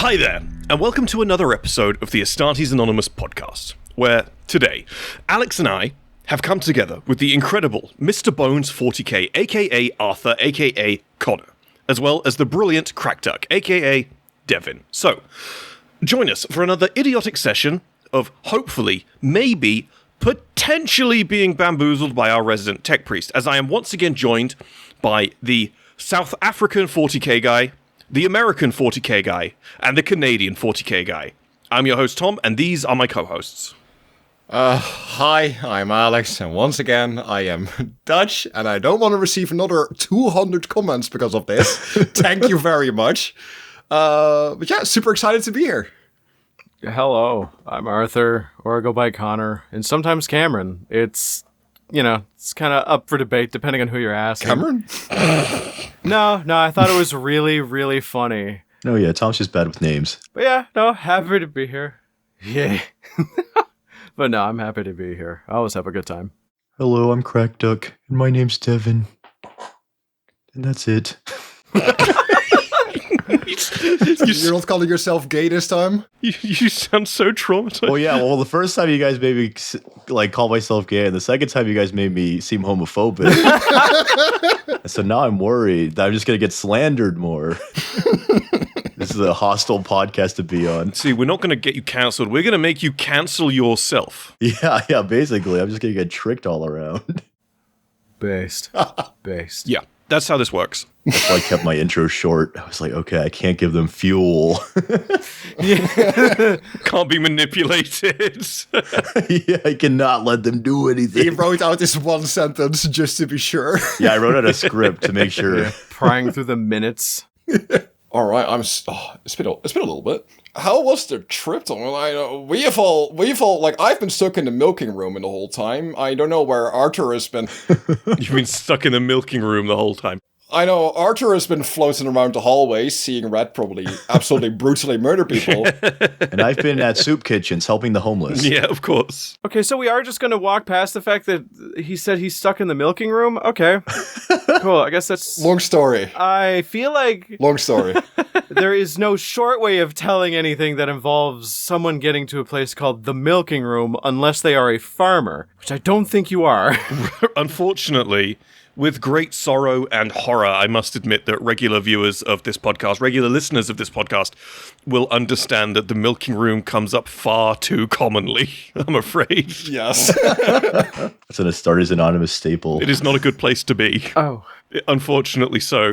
Hi there, and welcome to another episode of the Astartes Anonymous podcast, where today, Alex and I have come together with the incredible Mr. Bones 40k, aka Arthur, aka Connor, as well as the brilliant Krakduk, aka Devin. So, join us for another idiotic session of hopefully, maybe, potentially being bamboozled by our resident tech priest, as I am once again joined by the South African 40k guy, the American 40k guy, and the Canadian 40k guy. I'm your host, Tom, and these are my co-hosts. Hi, I'm Alex, and once again, I am Dutch, and I don't want to receive another 200 comments because of this. Thank you very much. But yeah, super excited to be here. Hello, I'm Arthur, or I go by Connor, and sometimes Cameron. It's kind of up for debate depending on who you're asking. Cameron? No, I thought it was really, really funny. No, yeah, Tom's just bad with names. But yeah, no, happy to be here. Yeah. But no, I'm happy to be here. I always have a good time. Hello, I'm Krakduk, and my name's Devin. And that's it. You're not calling yourself gay this time? You sound so traumatized. Well, yeah, the first time you guys made me call myself gay, and the second time you guys made me seem homophobic. So now I'm worried that I'm just going to get slandered more. This is a hostile podcast to be on. See, we're not going to get you cancelled. We're going to make you cancel yourself. Yeah, basically. I'm just going to get tricked all around. Based. Yeah, that's how this works. That's why I kept my intro short. I was like, okay, I can't give them fuel. Can't be manipulated. Yeah, I cannot let them do anything. He wrote out this one sentence just to be sure. Yeah, I wrote out a script to make sure. Yeah, prying through the minutes. All right, it's been a little bit. How was the trip, Tom? We've all like, I've been stuck in the milking room the whole time. I don't know where Arthur has been. You've been stuck in the milking room the whole time. I know Arthur has been floating around the hallways, seeing Red probably absolutely brutally murder people. And I've been at soup kitchens helping the homeless. Yeah, of course. Okay, so we are just going to walk past the fact that he said he's stuck in the milking room? Okay. Cool, I guess that's... Long story. I feel like... Long story. There is no short way of telling anything that involves someone getting to a place called the milking room unless they are a farmer, which I don't think you are. Unfortunately, with great sorrow and horror, I must admit that regular viewers of this podcast, regular listeners of this podcast, will understand that the milking room comes up far too commonly, I'm afraid. Yes. That's an Astartes Anonymous staple. It is not a good place to be. Oh. Unfortunately so.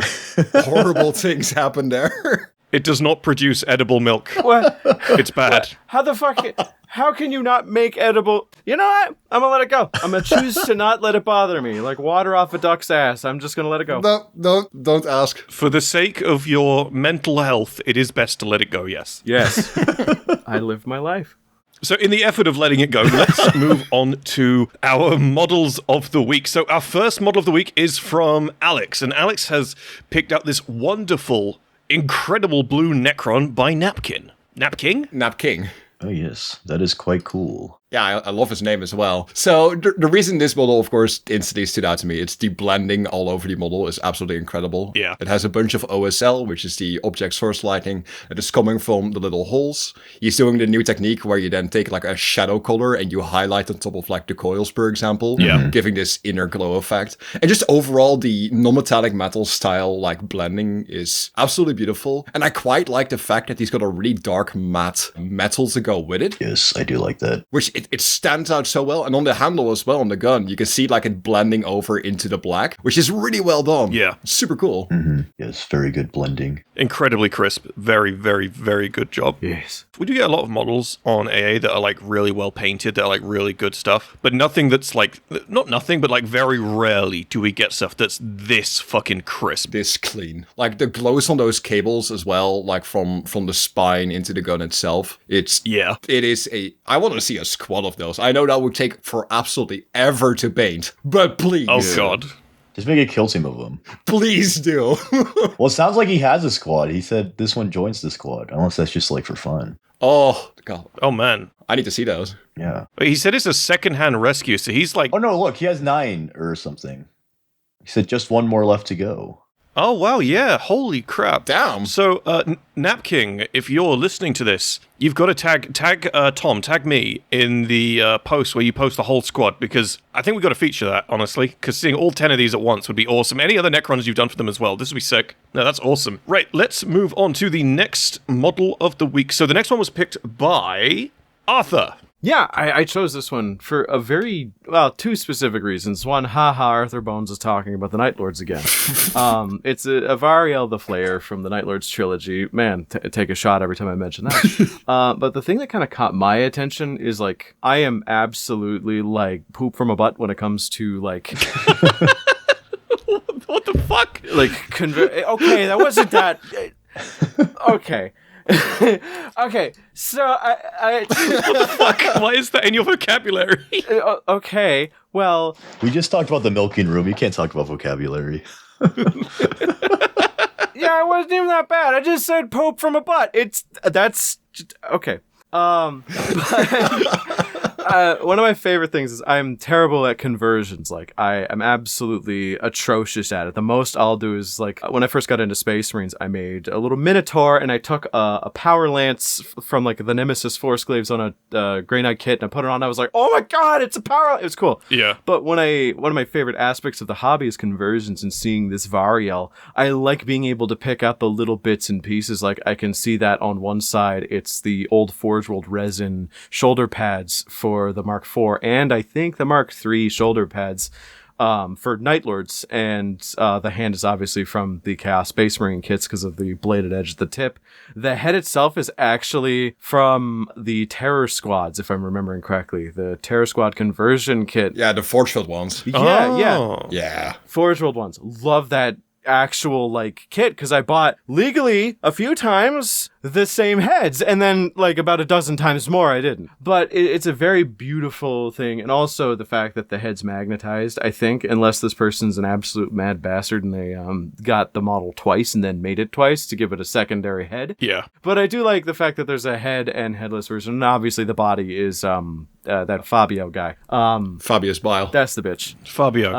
Horrible things happen there. It does not produce edible milk. What? It's bad. What? How the fuck... How can you not make edible... You know what? I'm gonna let it go. I'm gonna choose to not let it bother me. Like water off a duck's ass. I'm just gonna let it go. No, don't ask. For the sake of your mental health, it is best to let it go, yes. Yes. I live my life. So in the effort of letting it go, let's move on to our models of the week. So our first model of the week is from Alex, and Alex has picked out this wonderful, incredible blue Necron by Napkin. Napking. Oh, yes. That is quite cool. Yeah, I love his name as well. So the reason this model, of course, instantly stood out to me, it's the blending all over the model is absolutely incredible. Yeah. It has a bunch of OSL, which is the object source lighting that is coming from the little holes. He's doing the new technique where you then take like a shadow color and you highlight on top of like the coils, for example, giving this inner glow effect. And just overall, the non-metallic metal style like blending is absolutely beautiful. And I quite like the fact that he's got a really dark matte metal to go with it. Yes, I do like that. Which it stands out so well. And on the handle as well, on the gun, you can see like it blending over into the black, which is really well done. Yeah. Super cool. Mm-hmm. Yes, very good blending. Incredibly crisp. Very, very, very good job. Yes. We do get a lot of models on AA that are like really well painted, that are like really good stuff, but nothing that's like, not nothing, but like very rarely do we get stuff that's this fucking crisp. This clean. Like the glows on those cables as well, like from the spine into the gun itself. It is I want to see a squad of those. I know that would take for absolutely ever to paint, but please. Oh God. Just make a kill team of them. Please do. Well, it sounds like he has a squad. He said this one joins the squad, unless that's just like for fun. Oh, God. Oh, man. I need to see those. Yeah. He said it's a secondhand rescue, so he's like... Oh, no, look, he has 9 or something. He said just one more left to go. Oh, wow, yeah. Holy crap. Damn. So, Nap King, if you're listening to this, you've got to tag Tom, tag me in the post where you post the whole squad, because I think we've got to feature that, honestly, because seeing all 10 of these at once would be awesome. Any other Necrons you've done for them as well. This would be sick. No, that's awesome. Right, let's move on to the next model of the week. So the next one was picked by Arthur. Yeah, I chose this one for two specific reasons. One, Arthur Bones is talking about the Night Lords again. It's a Variel the Flayer from the Night Lords trilogy. Man, take a shot every time I mention that. But the thing that kind of caught my attention is, like, I am absolutely, like, poop from a butt when it comes to, like... What the fuck? Like, okay, that wasn't that... Okay. Okay, so I What the fuck? Why is that in your vocabulary? Okay, well... We just talked about the milking room. You can't talk about vocabulary. Yeah, it wasn't even that bad. I just said poop from a butt. That's... Okay. One of my favorite things is I'm terrible at conversions. Like, I am absolutely atrocious at it. The most I'll do is, like, when I first got into Space Marines, I made a little Minotaur, and I took a Power Lance from, like, the Nemesis Force Glaives on a Grey Knight kit, and I put it on, and I was like, oh my god, it's a Power... It was cool. Yeah. But one of my favorite aspects of the hobby is conversions, and seeing this Variel. I like being able to pick out the little bits and pieces. Like, I can see that on one side, it's the old Forge World resin shoulder pads for the Mark IV, and I think the Mark III shoulder pads for Night Lords, and the hand is obviously from the Chaos Space Marine kits because of the bladed edge at the tip. The head itself is actually from the Terror Squads, if I'm remembering correctly. The Terror Squad conversion kit. Yeah, the Forgefield ones. Yeah. Forge World ones. Love that actual, like, kit, because I bought legally a few times the same heads, and then, like, about a dozen times more I didn't. But it's a very beautiful thing, and also the fact that the head's magnetized, I think, unless this person's an absolute mad bastard and they got the model twice and then made it twice to give it a secondary head. Yeah. But I do like the fact that there's a head and headless version, and obviously the body is that Fabio guy. Fabius Bile. That's the bitch. Fabio.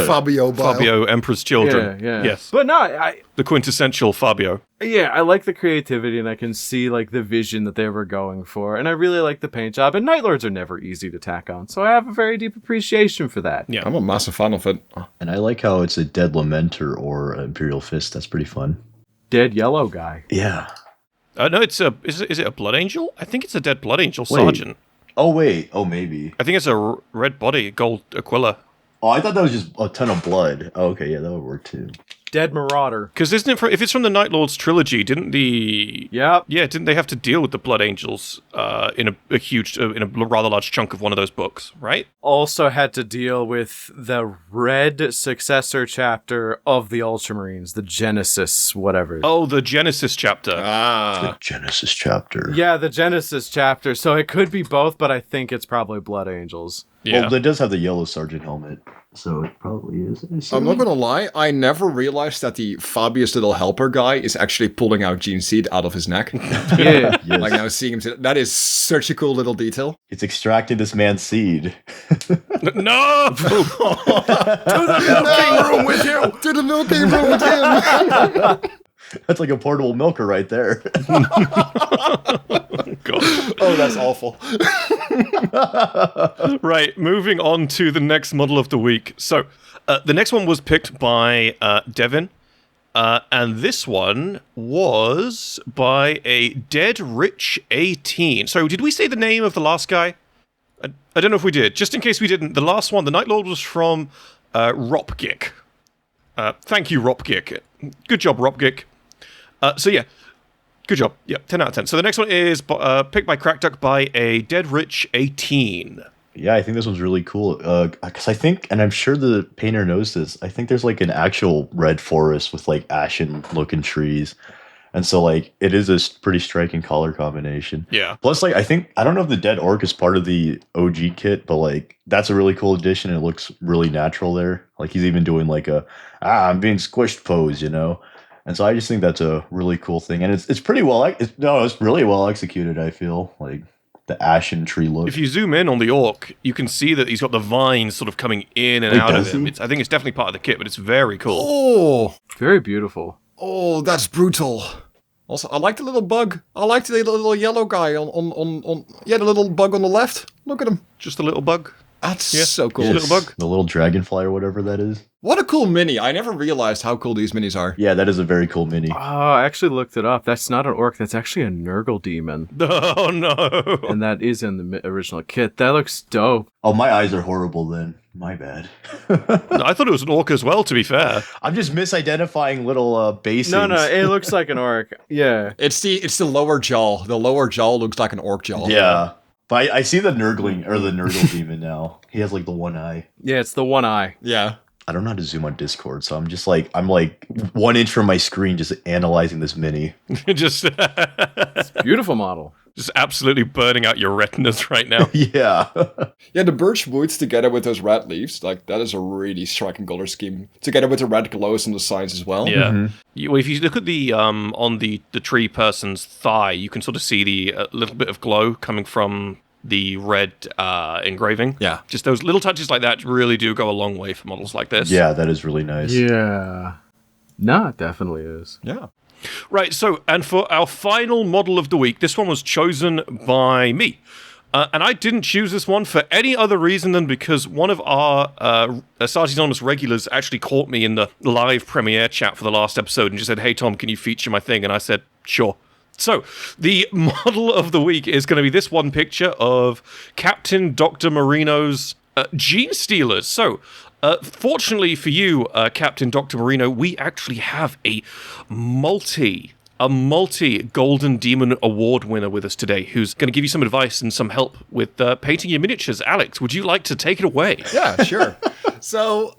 Fabio Bile. Fabio, Emperor's Children. Yeah. Yes. But no, The quintessential Fabio. I like the creativity, and I can see, like, the vision that they were going for, and I really like the paint job, and Night Lords are never easy to tack on, so I have a very deep appreciation for that. Yeah. I'm a massive fan of it. And I like how it's a Dead Lamenter or Imperial Fist. That's pretty fun. Dead yellow guy. Yeah. No, it's a... Is it a Blood Angel? I think it's a Dead Blood Angel Sergeant. Oh, wait. Oh, maybe. I think it's a red body, gold Aquila. Oh, I thought that was just a ton of blood. Oh, okay, yeah, that would work too. Dead Marauder. Because isn't it if it's from the Night Lords trilogy, didn't Yep. Yeah, didn't they have to deal with the Blood Angels in a rather large chunk of one of those books, right? Also had to deal with the red successor chapter of the Ultramarines, the Genesis, whatever. Oh, the Genesis chapter. The Genesis chapter. Yeah, the Genesis chapter. So it could be both, but I think it's probably Blood Angels. Yeah. Well, it does have the yellow sergeant helmet, so it probably is. I'm not gonna lie, I never realized that the Fabius Little Helper guy is actually pulling out Gene Seed out of his neck. Yeah. Yes. Like, now seeing him, that is such a cool little detail. It's extracting this man's seed. No! To the milking room with you! To the milking room with him! That's like a portable milker right there. God. Oh, that's awful. Right, moving on to the next model of the week. So, the next one was picked by Devin, and this one was by a Dead Rich 18. So, did we say the name of the last guy? I don't know if we did. Just in case we didn't, the last one, the Night Lord, was from Ropgik. Thank you, Ropgik. Good job, Ropgik. So yeah, good job. Yeah, 10 out of 10. So the next one is picked by Krakduk by a Dead Rich 18. Yeah, I think this one's really cool. Because I think, and I'm sure the painter knows this, I think there's like an actual red forest with like ashen looking trees. And so like it is a pretty striking color combination. Yeah. Plus, like, I don't know if the Dead Orc is part of the OG kit, but like that's a really cool addition. It looks really natural there. Like he's even doing like I'm being squished pose, you know? And so I just think that's a really cool thing, and it's pretty well. It's really well executed. I feel like the ashen tree look. If you zoom in on the orc, you can see that he's got the vines sort of coming in and out of him. I think it's definitely part of the kit, but it's very cool. Oh, very beautiful. Oh, that's brutal. Also, I like the little bug. I like the little yellow guy on the little bug on the left. Look at him. Just a little bug. That's so cool. Little bug. The little dragonfly or whatever that is. What a cool mini. I never realized how cool these minis are. Yeah, that is a very cool mini. Oh, I actually looked it up. That's not an orc. That's actually a Nurgle demon. Oh, no. And that is in the original kit. That looks dope. Oh, my eyes are horrible then. My bad. No, I thought it was an orc as well, to be fair. I'm just misidentifying little basins. No, it looks like an orc. Yeah. It's the lower jaw. The lower jaw looks like an orc jaw. Yeah. But I see the Nurgle demon now. He has like the one eye. Yeah, it's the one eye. Yeah. I don't know how to zoom on Discord, so I'm like 1 inch from my screen just analyzing this mini. Just beautiful model. Just absolutely burning out your retinas right now. Yeah. Yeah, the birch woods together with those red leaves, like that is a really striking color scheme. Together with the red glows on the sides as well. Yeah. Mm-hmm. If you look at the on the tree person's thigh, you can sort of see the little bit of glow coming from the red engraving. Yeah. Just those little touches like that really do go a long way for models like this. Yeah, that is really nice. Yeah. No, it definitely is. Yeah. Right, so, and for our final model of the week, this one was chosen by me. And I didn't choose this one for any other reason than because one of our Astartes Anonymous regulars actually caught me in the live premiere chat for the last episode and just said, "Hey, Tom, can you feature my thing?" And I said, "Sure." So, the model of the week is going to be this one picture of Captain Dr. Marino's Gene Stealers. So, fortunately for you, Captain Dr. Marino, we actually have a multi Golden Demon Award winner with us today who's going to give you some advice and some help with painting your miniatures. Alex, would you like to take it away? Yeah, sure. So,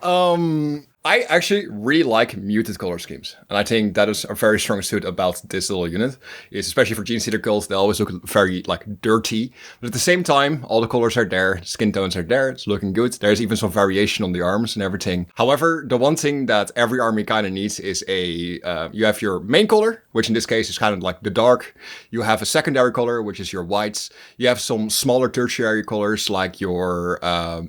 I actually really like muted color schemes, and I think that is a very strong suit about this little unit. Is especially for Gene Stealer girls, they always look very like dirty, but at the same time, all the colors are there, skin tones are there, it's looking good. There's even some variation on the arms and everything. However, the one thing that every army kind of needs is you have your main color, which in this case is kind of like the dark. You have a secondary color, which is your whites. You have some smaller tertiary colors like your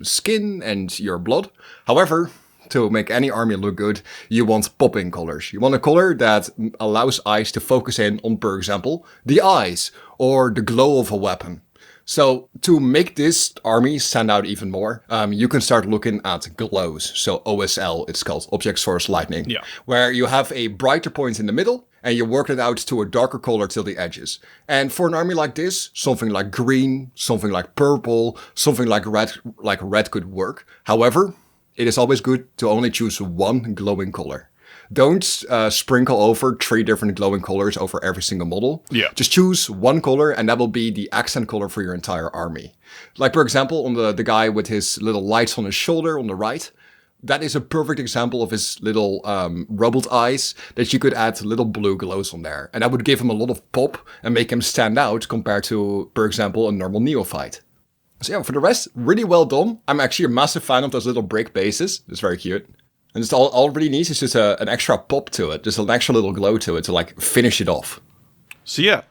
skin and your blood. However, to make any army look good, you want popping colors. You want a color that allows eyes to focus in on, for example, the eyes or the glow of a weapon. So to make this army stand out even more, you can start looking at glows. So OSL, it's called Object Source Lightning, where you have a brighter point in the middle and you work it out to a darker color till the edges. And for an army like this, something like green, something like purple, something like red could work. However, it is always good to only choose one glowing color. Don't sprinkle over 3 different glowing colors over every single model. Yeah. Just choose one color and that will be the accent color for your entire army. Like, for example, on the guy with his little lights on his shoulder on the right, that is a perfect example of his little rubbled eyes that you could add little blue glows on there. And that would give him a lot of pop and make him stand out compared to, for example, a normal neophyte. So yeah, for the rest, really well done. I'm actually a massive fan of those little brick bases. It's very cute. And just all it really needs is just an extra pop to it. Just an extra little glow to it to like finish it off. So yeah,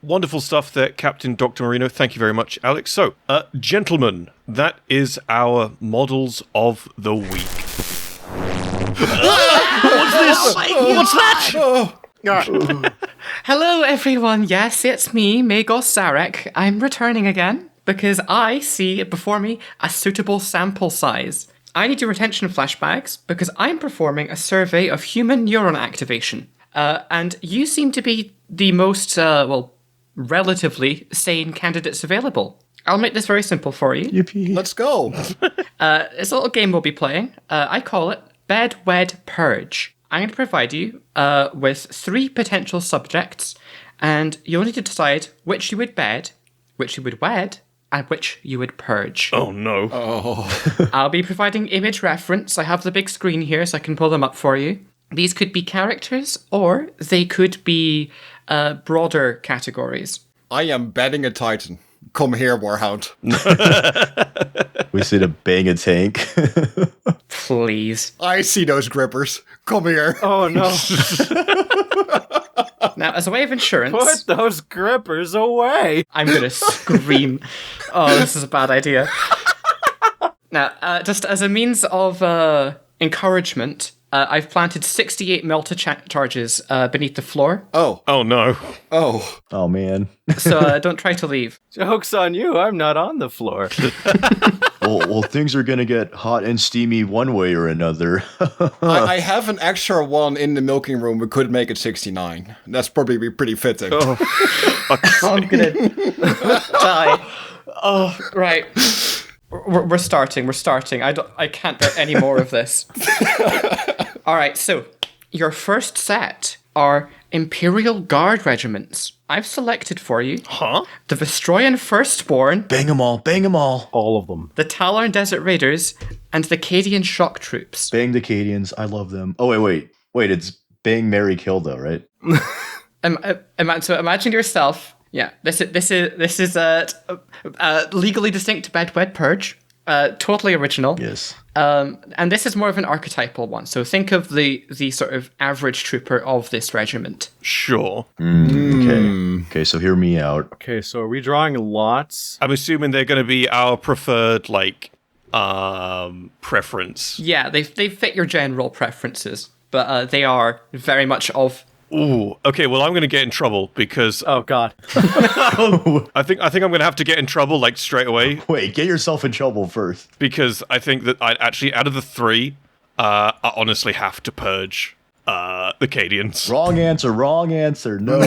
wonderful stuff there, Captain Dr. Marino. Thank you very much, Alex. So, gentlemen, that is our models of the week. What's this? What's that? Hello, everyone. Yes, it's me, Magos Sarek. I'm returning again because I see before me a suitable sample size. I need your attention, flashbacks, because I'm performing a survey of human neuron activation. And you seem to be the most, relatively sane candidates available. I'll make this very simple for you. Yippee. Let's go. It's a little game we'll be playing. I call it Bed, Wed, Purge. I'm going to provide you with 3 potential subjects, and you'll need to decide which you would bed, which you would wed, and which you would purge. Oh no. I'll be providing image reference. I have the big screen here so I can pull them up for you. These could be characters or they could be broader categories. I am betting a Titan. Come here, Warhound. We see to bang a tank. Please. I see those grippers. Come here. Oh no. Now, as a way of insurance... Put those grippers away! I'm gonna scream. Oh, this is a bad idea. Now, just as a means of encouragement, I've planted 68 melta charges beneath the floor. Oh. Oh no. Oh. Oh man. So don't try to leave. Joke's on you, I'm not on the floor. Well, things are gonna get hot and steamy one way or another. I have an extra one in the milking room. We could make it 69. That's probably pretty fitting. Oh, I'm gonna die. Oh, right. We're starting. I can't get any more of this. All right, so your first set are Imperial Guard regiments. I've selected for you the Vestroyan Firstborn, Bang them all. All of them. the Talon Desert Raiders, and the Cadian Shock Troops. Bang the Cadians. I love them. Oh wait. It's bang, marry, kill though, right? So imagine yourself. Yeah, this is legally distinct Bedwed Purge. Totally original. Yes. And this is more of an archetypal one. So think of the sort of average trooper of this regiment. Sure. Okay, so hear me out. Okay, so are we drawing lots? I'm assuming they're going to be our preferred, preference. Yeah, they fit your general preferences, but they are very much of... Ooh, okay, well, I'm going to get in trouble because... Oh, God. I think I'm going to have to get in trouble, straight away. Wait, get yourself in trouble first. Because I think that I'd actually, out of the three, I honestly have to purge the Cadians. Wrong answer. No.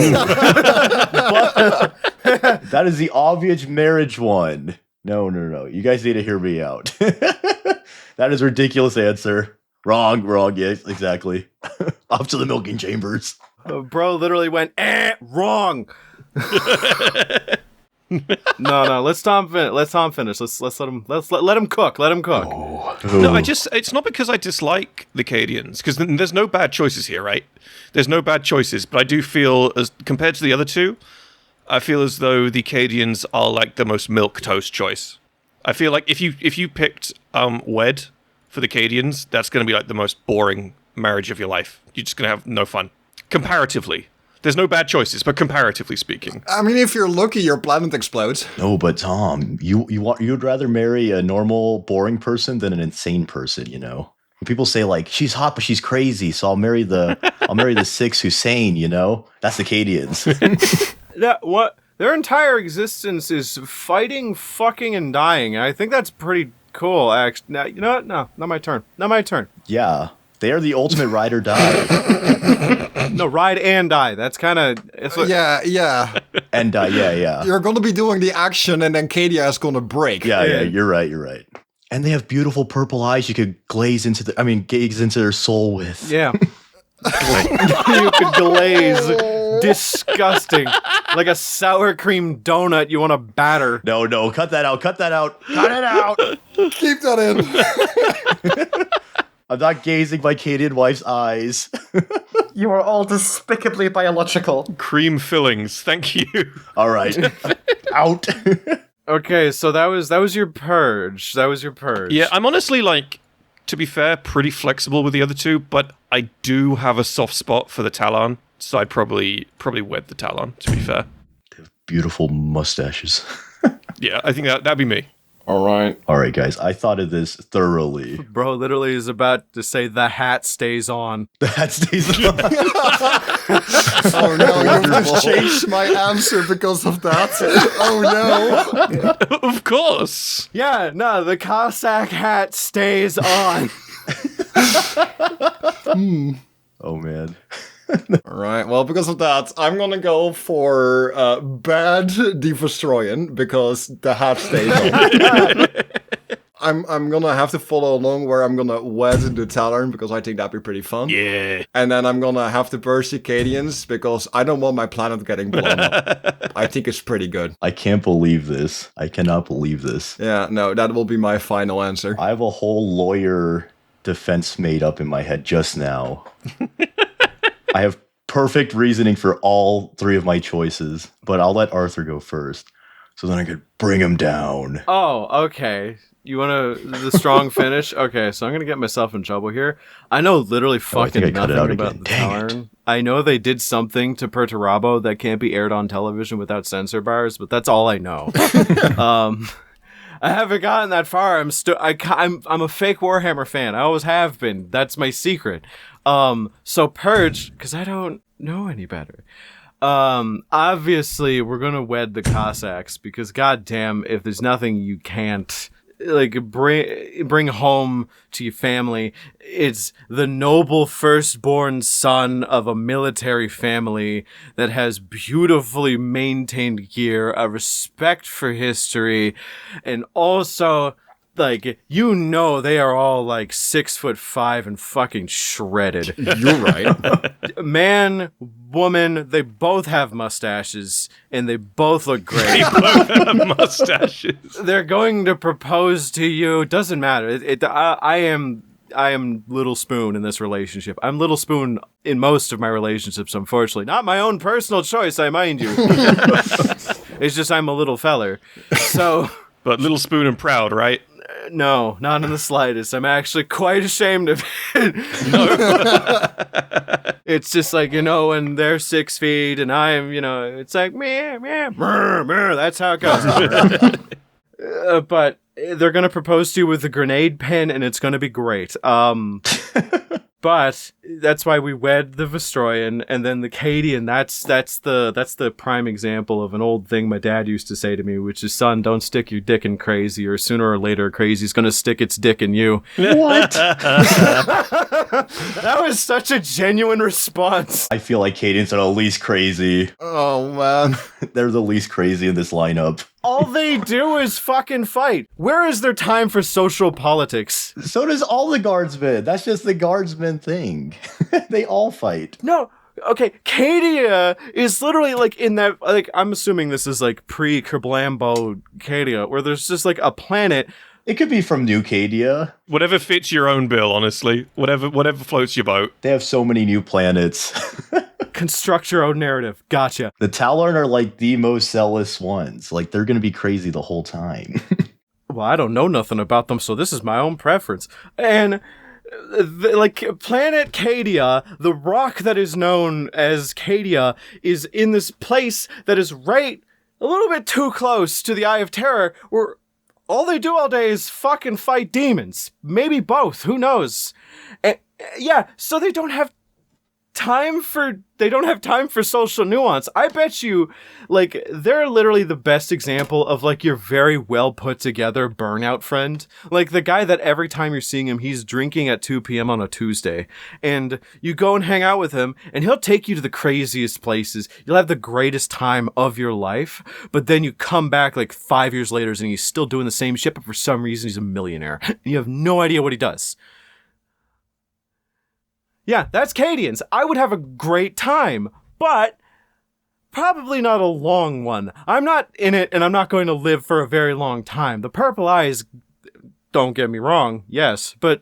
That is the obvious marriage one. No. You guys need to hear me out. That is a ridiculous answer. Wrong. Yes, exactly. Off to the milking chambers. Bro literally went, wrong. No, let's Tom finish. Let's let him cook. Let him cook. No, it's not because I dislike the Cadians, because there's no bad choices here, right? There's no bad choices, but I do feel, as compared to the other two, I feel as though the Cadians are the most milquetoast choice. I feel like if you picked Wed for the Cadians, that's going to be the most boring marriage of your life. You're just going to have no fun. Comparatively. There's no bad choices, but comparatively speaking. I mean, if you're lucky, your planet explodes. No, but Tom, you'd rather marry a normal, boring person than an insane person, you know? When people say she's hot, but she's crazy, so I'll marry the six who's sane, you know? That's the Cadians. What? Their entire existence is fighting, fucking, and dying. I think that's pretty cool, actually. Now, you know what? No, not my turn. Yeah. They are the ultimate ride or die. No, ride and die. That's kind of... Yeah. And die, yeah. You're going to be doing the action and then Cadia is going to break. Yeah, you're right. And they have beautiful purple eyes you could gaze into their soul with. Yeah. You could glaze. Disgusting. Like a sour cream donut you want to batter. No, cut that out. Cut it out. Keep that in. I'm not gazing my Cadian wife's eyes. You are all despicably biological. Cream fillings, thank you. All right. Out. Okay, so that was your purge. Yeah, I'm honestly, to be fair, pretty flexible with the other two, but I do have a soft spot for the Talon, so I'd probably wed the Talon, to be fair. They have beautiful mustaches. Yeah, I think that'd be me. All right, guys. I thought of this thoroughly. Bro literally is about to say the hat stays on. The hat stays on. Oh no, you just changed my answer because of that. Oh no. Of course. Yeah, no, the Cossack hat stays on. Oh man. All right, well, because of that, I'm going to go for bad Devastroyan because the hat stays on. I'm going to have to follow along where I'm going to wed the Talon because I think that'd be pretty fun. Yeah. And then I'm going to have to purge the Cadians because I don't want my planet getting blown up. I think it's pretty good. I can't believe this. I cannot believe this. Yeah, no, that will be my final answer. I have a whole lawyer defense made up in my head just now. I have perfect reasoning for all three of my choices, but I'll let Arthur go first, so then I could bring him down. Oh, okay. the strong finish? Okay, so I'm gonna get myself in trouble here. I know literally fucking nothing about the Talern. I know they did something to Perturabo that can't be aired on television without censor bars, but that's all I know. I haven't gotten that far. I'm a fake Warhammer fan. I always have been. That's my secret. So Purge, because I don't know any better. Obviously we're gonna wed the Cossacks because goddamn, if there's nothing you can't like bring home to your family, it's the noble firstborn son of a military family that has beautifully maintained gear, a respect for history, and also like, you know, they are all like 6'5" and fucking shredded. You're right. Man, woman, they both have mustaches and they both look great. They both have mustaches. They're going to propose to you. Doesn't matter. I am Little Spoon in this relationship. I'm Little Spoon in most of my relationships, unfortunately. Not my own personal choice, I mind you. It's just I'm a little feller. So, but Little Spoon and proud, right? No, not in the slightest. I'm actually quite ashamed of it. It's just like, you know, when they're 6 feet and I'm, you know, it's like, meh, meh, meh, meh. That's how it goes. But they're going to propose to you with a grenade pen and it's going to be great. But that's why we wed the Vestroyan and then the Cadian. That's the prime example of an old thing my dad used to say to me, which is, son, don't stick your dick in crazy, or sooner or later crazy's gonna stick its dick in you. What? That was such a genuine response. I feel like Cadians are the least crazy. Oh, man. They're the least crazy in this lineup. All they do is fucking fight. Where is their time for social politics? So does all the guardsmen. That's just the guardsmen thing. They all fight. No. Okay, Cadia is literally like in that, like, I'm assuming this is like pre-Kerblambo Cadia, where there's just like a planet. It could be from New Cadia. Whatever fits your own bill, honestly. Whatever floats your boat. They have so many new planets. Construct your own narrative. Gotcha. The Talern are like the most zealous ones. Like, they're going to be crazy the whole time. Well, I don't know nothing about them, so this is my own preference. And, like, planet Cadia, the rock that is known as Cadia, is in this place that is right a little bit too close to the Eye of Terror, where all they do all day is fucking fight demons. Maybe both. Who knows? And, yeah, so they don't have time for social nuance. I bet you, like, they're literally the best example of, like, your very well put together burnout friend. Like, the guy that every time you're seeing him, he's drinking at 2 p.m. on a Tuesday. And you go and hang out with him, and he'll take you to the craziest places. You'll have the greatest time of your life. But then you come back, like, 5 years later, and he's still doing the same shit, but for some reason he's a millionaire. And you have no idea what he does. Yeah, that's Cadians. I would have a great time, but probably not a long one. I'm not in it, and I'm not going to live for a very long time. The purple eyes, don't get me wrong, yes, but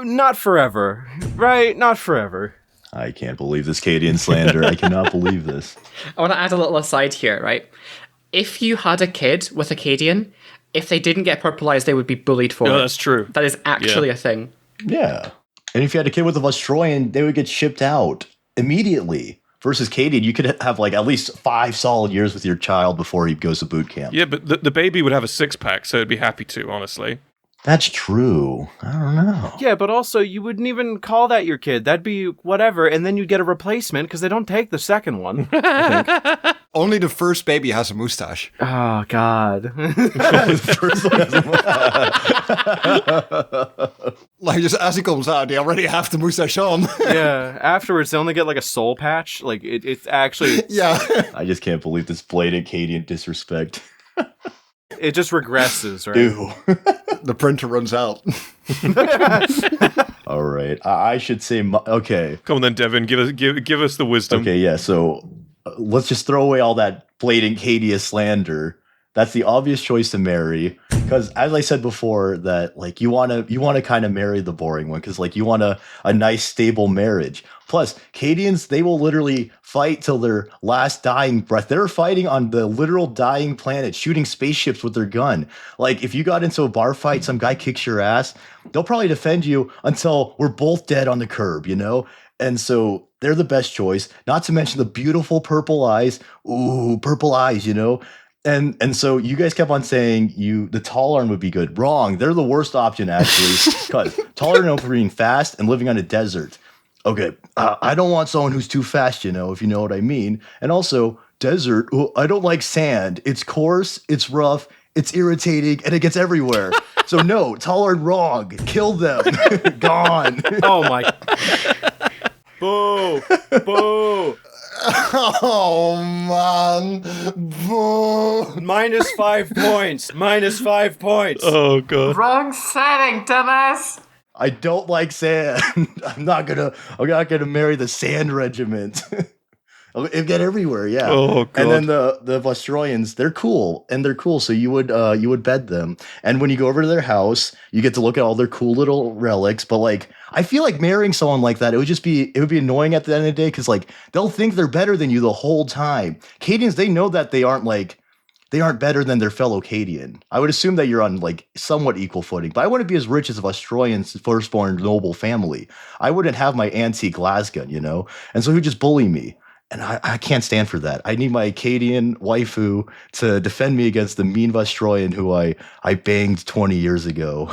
not forever, right? Not forever. I can't believe this Cadian slander. I cannot believe this. I want to add a little aside here, right? If you had a kid with a Cadian, if they didn't get purple eyes, they would be bullied for it. No, that's true. That is actually a thing. Yeah. And if you had a kid with a Vestroyan, they would get shipped out immediately. Versus Cadian, you could have like at least 5 solid years with your child before he goes to boot camp. Yeah, but the baby would have a 6-pack, so it'd be happy to, honestly. That's true. I don't know. Yeah, but also you wouldn't even call that your kid. That'd be whatever, and then you'd get a replacement because they don't take the second one. I think. Only the first baby has a mustache. Oh, God. Like, just as he comes out, they already have the mustache on. Yeah, afterwards they only get like a soul patch. Like, it's actually... Yeah. I just can't believe this blatant Cadian disrespect. It just regresses, right? Ew. The printer runs out. All right. I should say... okay. Come on then, Devin, give us the wisdom. Okay, yeah, so... let's just throw away all that blatant Cadia slander. That's the obvious choice to marry. Because as I said before, that like you wanna kind of marry the boring one, because like you want a nice stable marriage. Plus, Cadians, they will literally fight till their last dying breath. They're fighting on the literal dying planet, shooting spaceships with their gun. Like if you got into a bar fight, some guy kicks your ass, they'll probably defend you until we're both dead on the curb, you know? And so they're the best choice, not to mention the beautiful purple eyes. Ooh, purple eyes, you know? And so you guys kept on saying the Tallarn would be good. Wrong. They're the worst option, actually, because Tallarn are being fast and living on a desert. Okay, I don't want someone who's too fast, you know, if you know what I mean. And also, desert, I don't like sand. It's coarse, it's rough, it's irritating, and it gets everywhere. So no, Tallarn wrong. Kill them. Gone. Oh my. Boo. Boo. Oh, man. Boo. -5 points. -5 points. Oh god. Wrong setting, dumbass. I don't like sand. I'm not gonna marry the sand regiment. It'll get everywhere, yeah. Oh, God. And then the Vostroyans, they're cool, so you would bed them. And when you go over to their house, you get to look at all their cool little relics. But like, I feel like marrying someone like that, it would be annoying at the end of the day, because like they'll think they're better than you the whole time. Cadians, they know that they aren't better than their fellow Cadian. I would assume that you're on like somewhat equal footing, but I wouldn't be as rich as a Vostroyan's firstborn noble family. I wouldn't have my antique lasgun, you know? And so he would just bully me. And I can't stand for that. I need my Cadian waifu to defend me against the mean Vostroyan who I banged 20 years ago.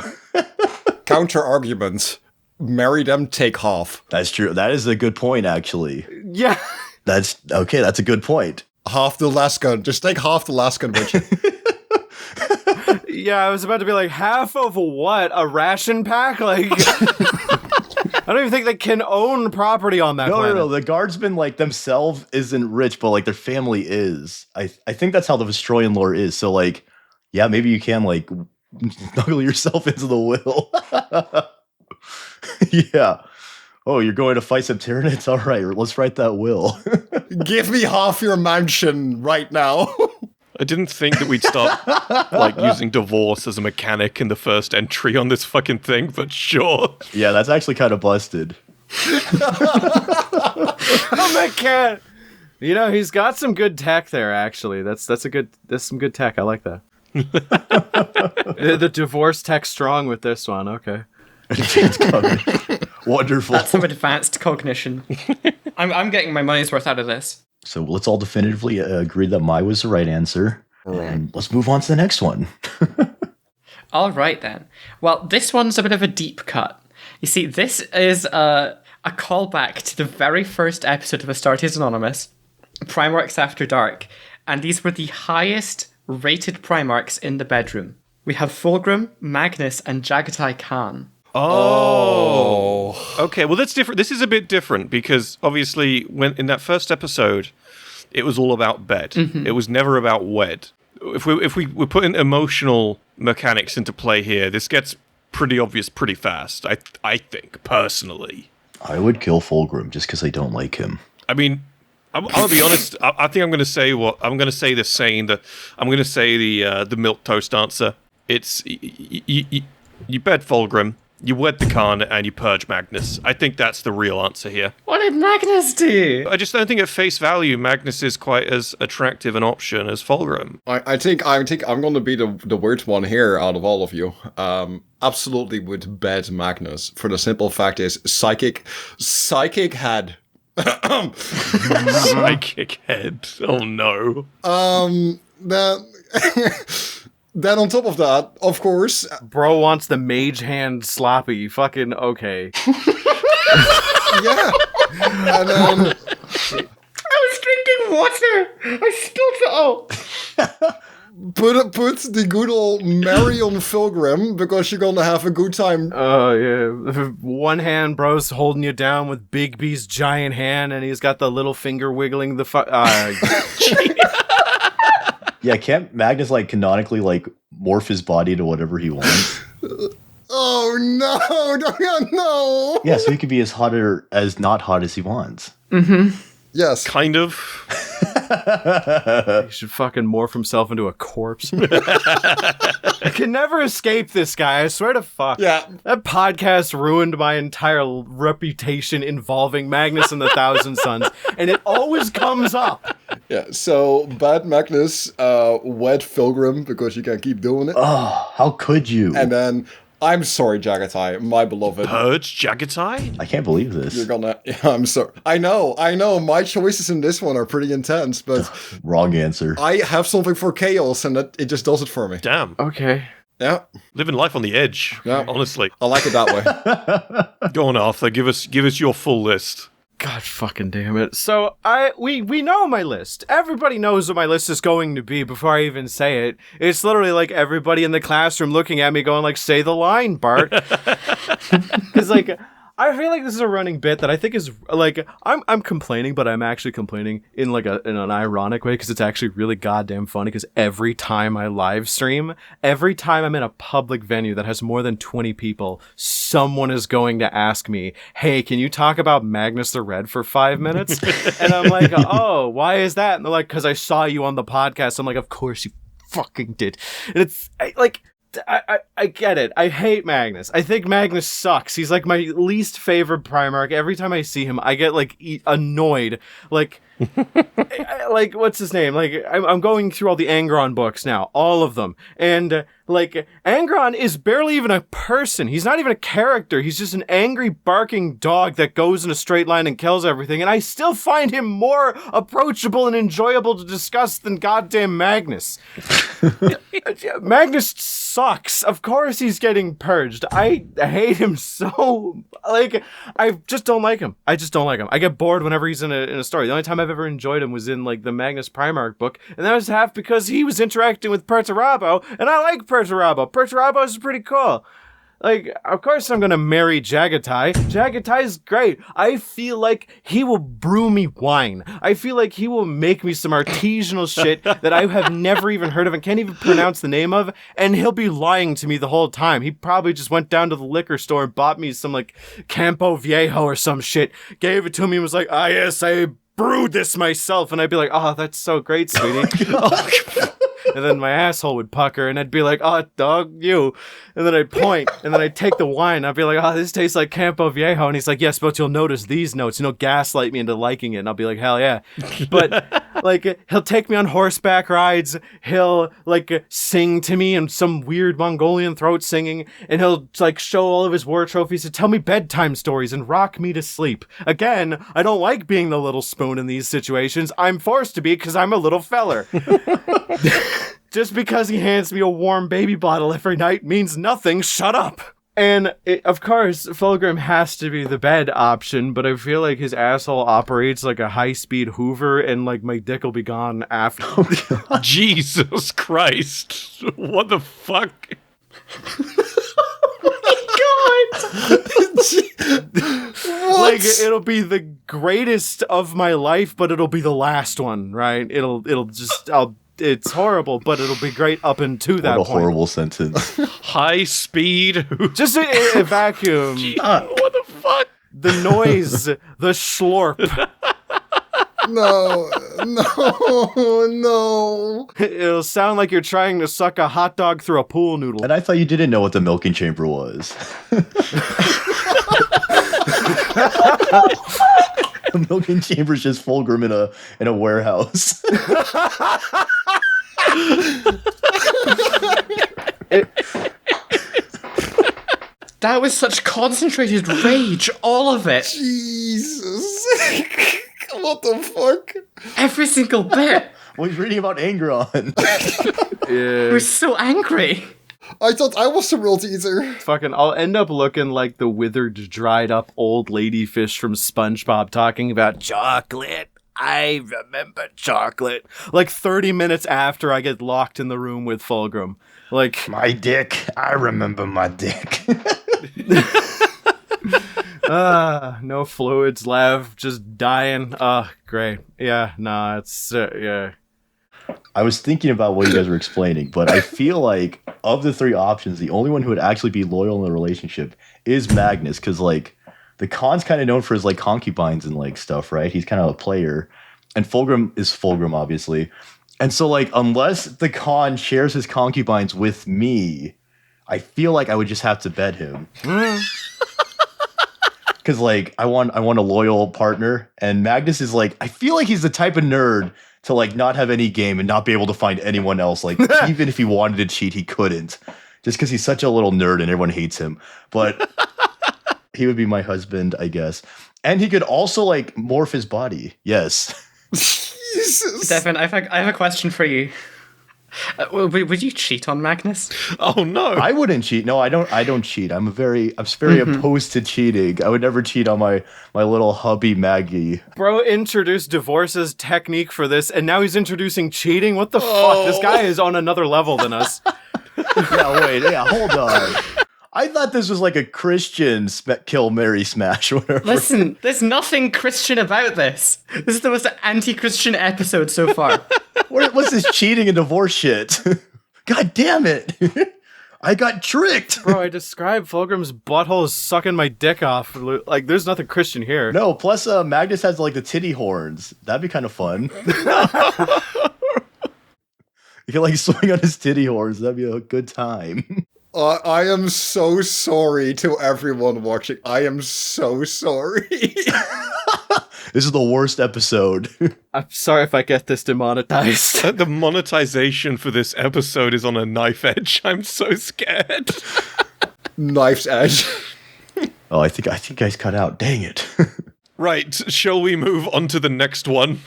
Counter arguments. Marry them, take half. That's true. That is a good point, actually. Yeah. That's okay. That's a good point. Half the lasgun. Just take half the lasgun with you. Yeah, I was about to be like, half of what? A ration pack? Like, I don't even think they can own property on that planet. No. The guardsmen, like, themselves isn't rich, but, like, their family is. I think that's how the Vostroyan lore is. So, like, yeah, maybe you can, like, snuggle yourself into the will. Yeah. Oh, you're going to fight some Tyranids? All right, let's write that will. Give me half your mansion right now. I didn't think that we'd start like using divorce as a mechanic in the first entry on this fucking thing, but sure. Yeah, that's actually kind of busted. Oh my god! You know, he's got some good tech there. Actually, that's some good tech. I like that. The divorce tech strong with this one. Okay. Wonderful. That's some advanced cognition. I'm getting my money's worth out of this. So let's all definitively agree that my was the right answer. And let's move on to the next one. All right, then. Well, this one's a bit of a deep cut. You see, this is a callback to the very first episode of Astartes Anonymous, Primarchs After Dark. And these were the highest rated Primarchs in the bedroom. We have Fulgrim, Magnus, and Jagatai Khan. Oh. Okay, well that's different. This is a bit different because obviously when in that first episode, it was all about bed. Mm-hmm. It was never about wed. If we put in emotional mechanics into play here, this gets pretty obvious pretty fast. I think personally. I would kill Fulgrim just because I don't like him. I mean, I'll be honest. I think I'm going to say what I'm going to say. The saying that I'm going to say the milk toast answer. It's you bed Fulgrim. You wed the Khan and you purge Magnus. I think that's the real answer here. What did Magnus do? I just don't think at face value Magnus is quite as attractive an option as Fulgrim. I think I'm going to be the weird one here out of all of you. Absolutely would bed Magnus for the simple fact is psychic head. Psychic head. Oh no. Then on top of that, of course... Bro wants the mage hand sloppy. Fucking okay. Yeah. And then... I was drinking water! I spilled it all! Put the good old Marion Fulgrim, because you're gonna have a good time. Oh, yeah. One hand, bro's holding you down with Big B's giant hand, and he's got the little finger wiggling the Yeah, can't Magnus, like, canonically, like, morph his body to whatever he wants? Oh, no! Yeah, so he could be as hot or as not hot as he wants. Mm-hmm. Yes. Kind of. He should fucking morph himself into a corpse. I can never escape this guy, I swear to fuck. Yeah. That podcast ruined my entire reputation involving Magnus and the Thousand Sons, and it always comes up. Yeah, so bad Magnus, wed Fulgrim because you can keep doing it. Oh, how could you? And then, I'm sorry, Jagatai, my beloved. Purge Jagatai? I can't believe this. You're gonna. Yeah, I'm sorry. I know. My choices in this one are pretty intense, but Wrong answer. I have something for chaos, and it just does it for me. Damn. Okay. Yeah, Living life on the edge. Yeah. Honestly. I like it that way. Go on, Arthur. Give us your full list. God fucking damn it. So we know my list. Everybody knows what my list is going to be before I even say it. It's literally like everybody in the classroom looking at me going like, say the line, Bart. Because like, I feel like this is a running bit that I think is like, I'm complaining, but I'm actually complaining in like in an ironic way because it's actually really goddamn funny because every time I live stream, every time I'm in a public venue that has more than 20 people, someone is going to ask me, hey, can you talk about Magnus the Red for 5 minutes? And I'm like, oh, why is that? And they're like, because I saw you on the podcast. I'm like, of course you fucking did. And it's like, I get it. I hate Magnus. I think Magnus sucks. He's like my least favorite Primarch. Every time I see him, I get like annoyed. Like, like what's his name? Like I'm going through all the Angron books now, all of them, and like Angron is barely even a person. He's not even a character. He's just an angry barking dog that goes in a straight line and kills everything. And I still find him more approachable and enjoyable to discuss than goddamn Magnus. Magnus sucks. Of course he's getting purged. I hate him so. Like I just don't like him. I get bored whenever he's in a story. The only time I've ever enjoyed him was in like the Magnus Primarch book, and that was half because he was interacting with Perturabo, and I like Perturabo. Perturabo is pretty cool. Like, of course I'm gonna marry Jagatai. Jagatai's great. I feel like he will brew me wine. I feel like he will make me some artisanal shit that I have never even heard of and can't even pronounce the name of, and he'll be lying to me the whole time. He probably just went down to the liquor store and bought me some, like, Campo Viejo or some shit, gave it to me and was like, ah, yes, I brewed this myself. And I'd be like, oh, that's so great, sweetie. And then my asshole would pucker, and I'd be like, oh, dog, you. And then I'd point, and then I'd take the wine. I'd be like, oh, this tastes like Campo Viejo. And he's like, yes, but you'll notice these notes. And he'll gaslight me into liking it. And I'll be like, hell yeah. But, like, he'll take me on horseback rides. He'll, like, sing to me in some weird Mongolian throat singing. And he'll, like, show all of his war trophies and tell me bedtime stories and rock me to sleep. Again, I don't like being the little spoon in these situations. I'm forced to be because I'm a little feller. Just because he hands me a warm baby bottle every night means nothing. Shut up. And of course, Fulgrim has to be the bed option, but I feel like his asshole operates like a high-speed Hoover, and like my dick will be gone after. Jesus Christ! What the fuck? Like it'll be the greatest of my life, but it'll be the last one, right? It's horrible, but it'll be great up until that point. What a horrible sentence. High speed. Just a vacuum. What the fuck? The noise, the slurp. No. It'll sound like you're trying to suck a hot dog through a pool noodle. And I thought you didn't know what the milking chamber was. The milking chamber is just Fulgrim in a warehouse. That was such concentrated rage, all of it. Jesus. What the fuck? Every single bit. Well, he's reading about Angron. I was so angry. I thought I was the world eater. Fucking, I'll end up looking like the withered, dried up old ladyfish from SpongeBob talking about chocolate. I remember chocolate. Like 30 minutes after I get locked in the room with Fulgrim. Like, My dick. I remember my dick. no fluids left, just dying. Great. Yeah, nah, it's, yeah. I was thinking about what you guys were explaining, but I feel like of the three options, the only one who would actually be loyal in the relationship is Magnus, because like the Khan's kind of known for his like concubines and like stuff, right? He's kind of a player, and Fulgrim is Fulgrim, obviously. And so, like, unless the Khan shares his concubines with me, I feel like I would just have to bed him. Because, like, I want a loyal partner, and Magnus is like, I feel like he's the type of nerd to, like, not have any game and not be able to find anyone else. Like, even if he wanted to cheat, he couldn't, just because he's such a little nerd and everyone hates him. But he would be my husband, I guess, and he could also, like, morph his body. Yes. Jesus. Devin, I have a question for you. Would you cheat on Magnus? Oh no! I wouldn't cheat. No, I don't cheat. I'm very opposed to cheating. I would never cheat on my little hubby Maggie. Bro introduced divorce's technique for this, and now he's introducing cheating? What the fuck? This guy is on another level than us. Hold on. I thought this was like a Christian kill, marry, smash, whatever. Listen, there's nothing Christian about this. This is the most anti-Christian episode so far. What's this cheating and divorce shit? God damn it. I got tricked. Bro, I described Fulgrim's butthole as sucking my dick off. Like, there's nothing Christian here. No, plus Magnus has like the titty horns. That'd be kind of fun. You can like swing on his titty horns. That'd be a good time. I am so sorry to everyone watching. I am so sorry. This is the worst episode. I'm sorry if I get this demonetized. The monetization for this episode is on a knife edge. I'm so scared. Knife's edge. Oh, I think guys cut out. Dang it. Right, shall we move on to the next one?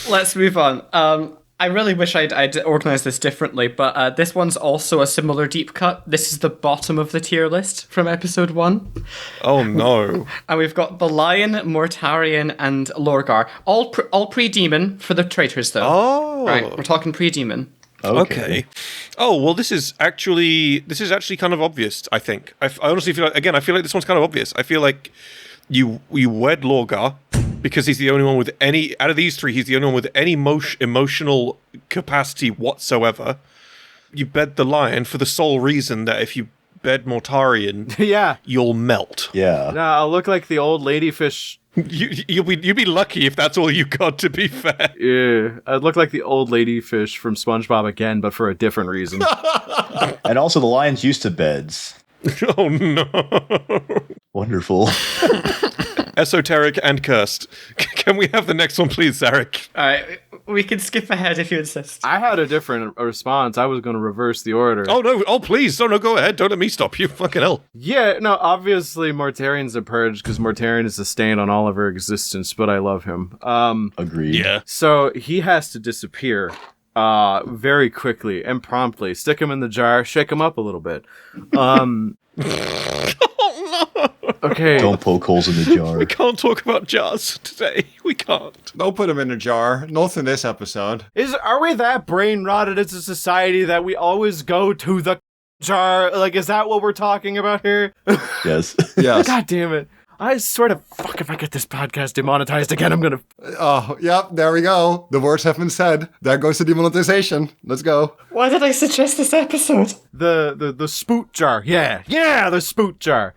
Let's move on. I really wish I'd organized this differently, but this one's also a similar deep cut. This is the bottom of the tier list from episode 1. Oh no. And we've got the Lion, Mortarion, and Lorgar. All pre-demon for the traitors, though. Oh. Right, we're talking pre-demon. Okay. Oh, well, this is actually kind of obvious, I think. I honestly feel like, again, I feel like this one's kind of obvious. I feel like you wed Lorgar because he's the only one with any, out of these three, he's the only one with any emotional capacity whatsoever. You bed the Lion for the sole reason that if you bed Mortarion, Yeah. you'll melt. Yeah. Nah, I'll look like the old ladyfish. You'd be lucky if that's all you got, to be fair. Yeah, I'd look like the old ladyfish from SpongeBob again, but for a different reason. And also the lions used to beds. Oh no. Wonderful. Esoteric and cursed. Can we have the next one, please, Zarek? Alright, we can skip ahead if you insist. I had a different response. I was going to reverse the order. Oh no! Oh please! No, go ahead. Don't let me stop you. Fucking hell. Yeah, no, obviously Mortarion's a purge because Mortarion is a stain on all of her existence, but I love him. Agreed. Yeah. So he has to disappear very quickly and promptly. Stick him in the jar, shake him up a little bit. Okay. Don't poke holes in the jar. We can't talk about jars today. We can't. Don't put him in a jar. Not in this episode. Are we that brain rotted as a society that we always go to the jar? Like, is that what we're talking about here? Yes. Yes. God damn it. I swear to fuck, if I get this podcast demonetized again, I'm gonna... Oh, yep, there we go. The words have been said. There goes the demonetization. Let's go. Why did I suggest this episode? The spoot jar. Yeah, the spoot jar.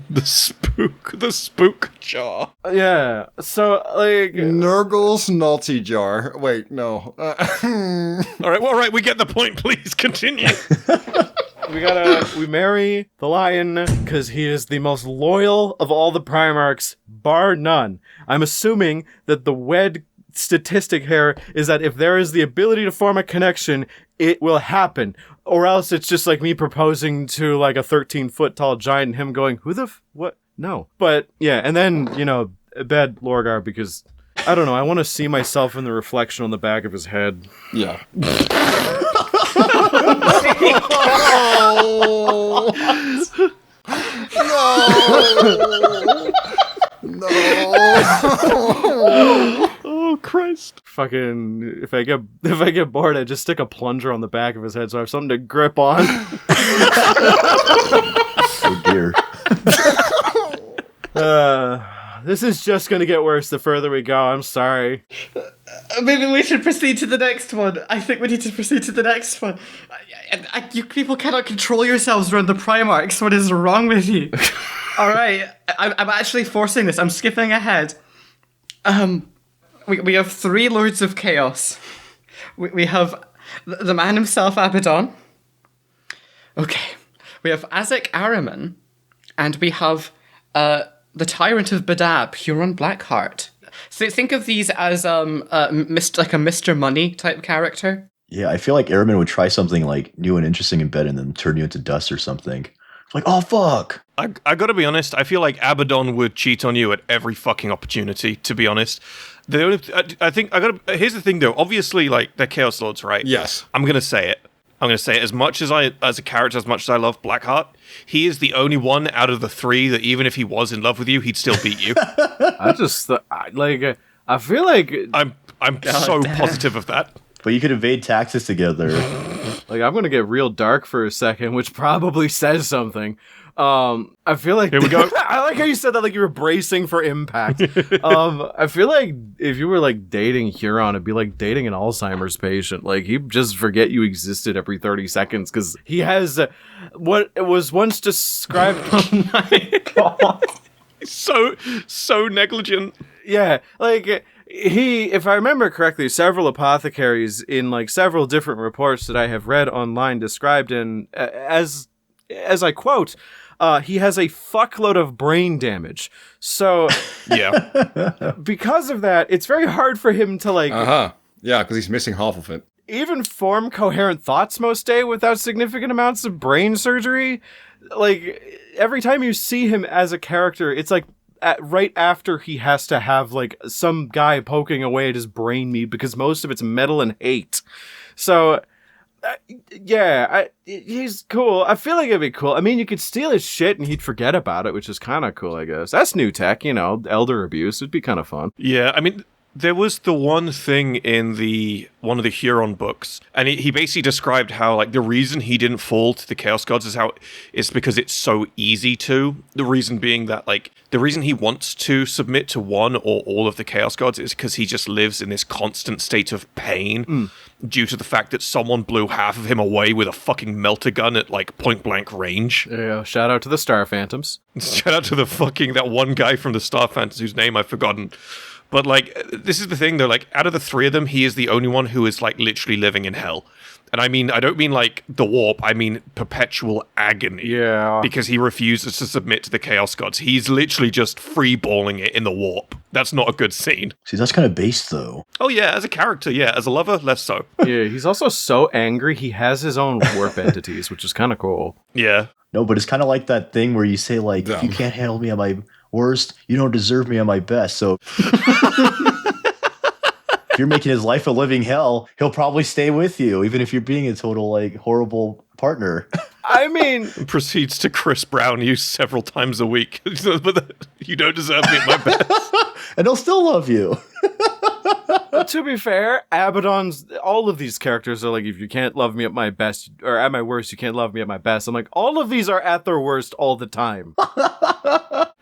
The spook jar. Yeah, so, like... Nurgle's naughty jar. Wait, no. All right, we get the point. Please continue. We marry the lion because he is the most loyal of all the Primarchs, bar none. I'm assuming that the wed statistic here is that if there is the ability to form a connection, it will happen. Or else it's just like me proposing to like a 13-foot tall giant and him going, who the what? No. But yeah, and then, bed Lorgar because, I don't know, I want to see myself in the reflection on the back of his head. Yeah. No. Oh Christ! Fucking, if I get bored, I just stick a plunger on the back of his head so I have something to grip on. Oh dear. This is just gonna get worse the further we go. I'm sorry. Maybe we should proceed to the next one. I think we need to proceed to the next one. You people cannot control yourselves around the Primarchs. What is wrong with you? All right, I'm actually forcing this. I'm skipping ahead. We have 3 Lords of Chaos. We have the man himself, Abaddon. Okay. We have Azek Ahriman. And we have the Tyrant of Badab, Huron Blackheart. So think of these as like a Mr. Money type character. Yeah, I feel like Airman would try something like new and interesting in bed and then turn you into dust or something. Like, oh fuck. I gotta be honest, I feel like Abaddon would cheat on you at every fucking opportunity, to be honest. Here's the thing though, obviously like they're Chaos Lords, right? Yes. I'm gonna say it as much as a character, as much as I love Blackheart, he is the only one out of the 3 that even if he was in love with you, he'd still beat you. I feel like I'm so positive of that. But you could evade taxes together. Like, I'm gonna get real dark for a second, which probably says something. I feel like... Here we go. I like how you said that like you were bracing for impact. I feel like if you were like dating Huron, it'd be like dating an Alzheimer's patient. Like, he'd just forget you existed every 30 seconds because he has what was once described... Oh my god. So negligent. Yeah, like... if I remember correctly, several apothecaries in like several different reports that I have read online described in as I quote, he has a fuckload of brain damage. So Yeah. because of that, it's very hard for him to like Yeah, because he's missing half of it. even form coherent thoughts most day without significant amounts of brain surgery. Like every time you see him as a character, it's like right after he has to have like some guy poking away at his brain meat because most of it's metal and hate. So he's cool. I feel like it'd be cool. I mean, you could steal his shit and he'd forget about it, which is kind of cool, I guess. That's new tech, elder abuse. It'd be kind of fun. Yeah, I mean, there was the one thing in one of the Huron books, and he basically described how like the reason he didn't fall to the Chaos Gods is because it's so easy to. The reason being that like the reason he wants to submit to one or all of the Chaos Gods is because he just lives in this constant state of pain due to the fact that someone blew half of him away with a fucking melter gun at like point blank range. Yeah, shout out to the Star Phantoms. Shout out to that one guy from the Star Phantoms whose name I've forgotten. But, like, this is the thing, though, like, out of the 3 of them, he is the only one who is, like, literally living in hell. And I don't mean, like, the warp, I mean perpetual agony. Yeah. Because he refuses to submit to the Chaos Gods. He's literally just free-balling it in the warp. That's not a good scene. See, that's kind of based, though. Oh, yeah, as a character, yeah. As a lover, less so. Yeah, he's also so angry, he has his own warp entities, which is kind of cool. Yeah. No, but it's kind of like that thing where you say, like, if you can't handle me at my worst, you don't deserve me at my best. So if you're making his life a living hell, he'll probably stay with you, even if you're being a total, like, horrible partner. I mean... Proceeds to Chris Brown you several times a week. But you don't deserve me at my best. And he'll still love you. To be fair, Abaddon's, all of these characters are like, if you can't love me at my best, or at my worst, you can't love me at my best. I'm like, all of these are at their worst all the time.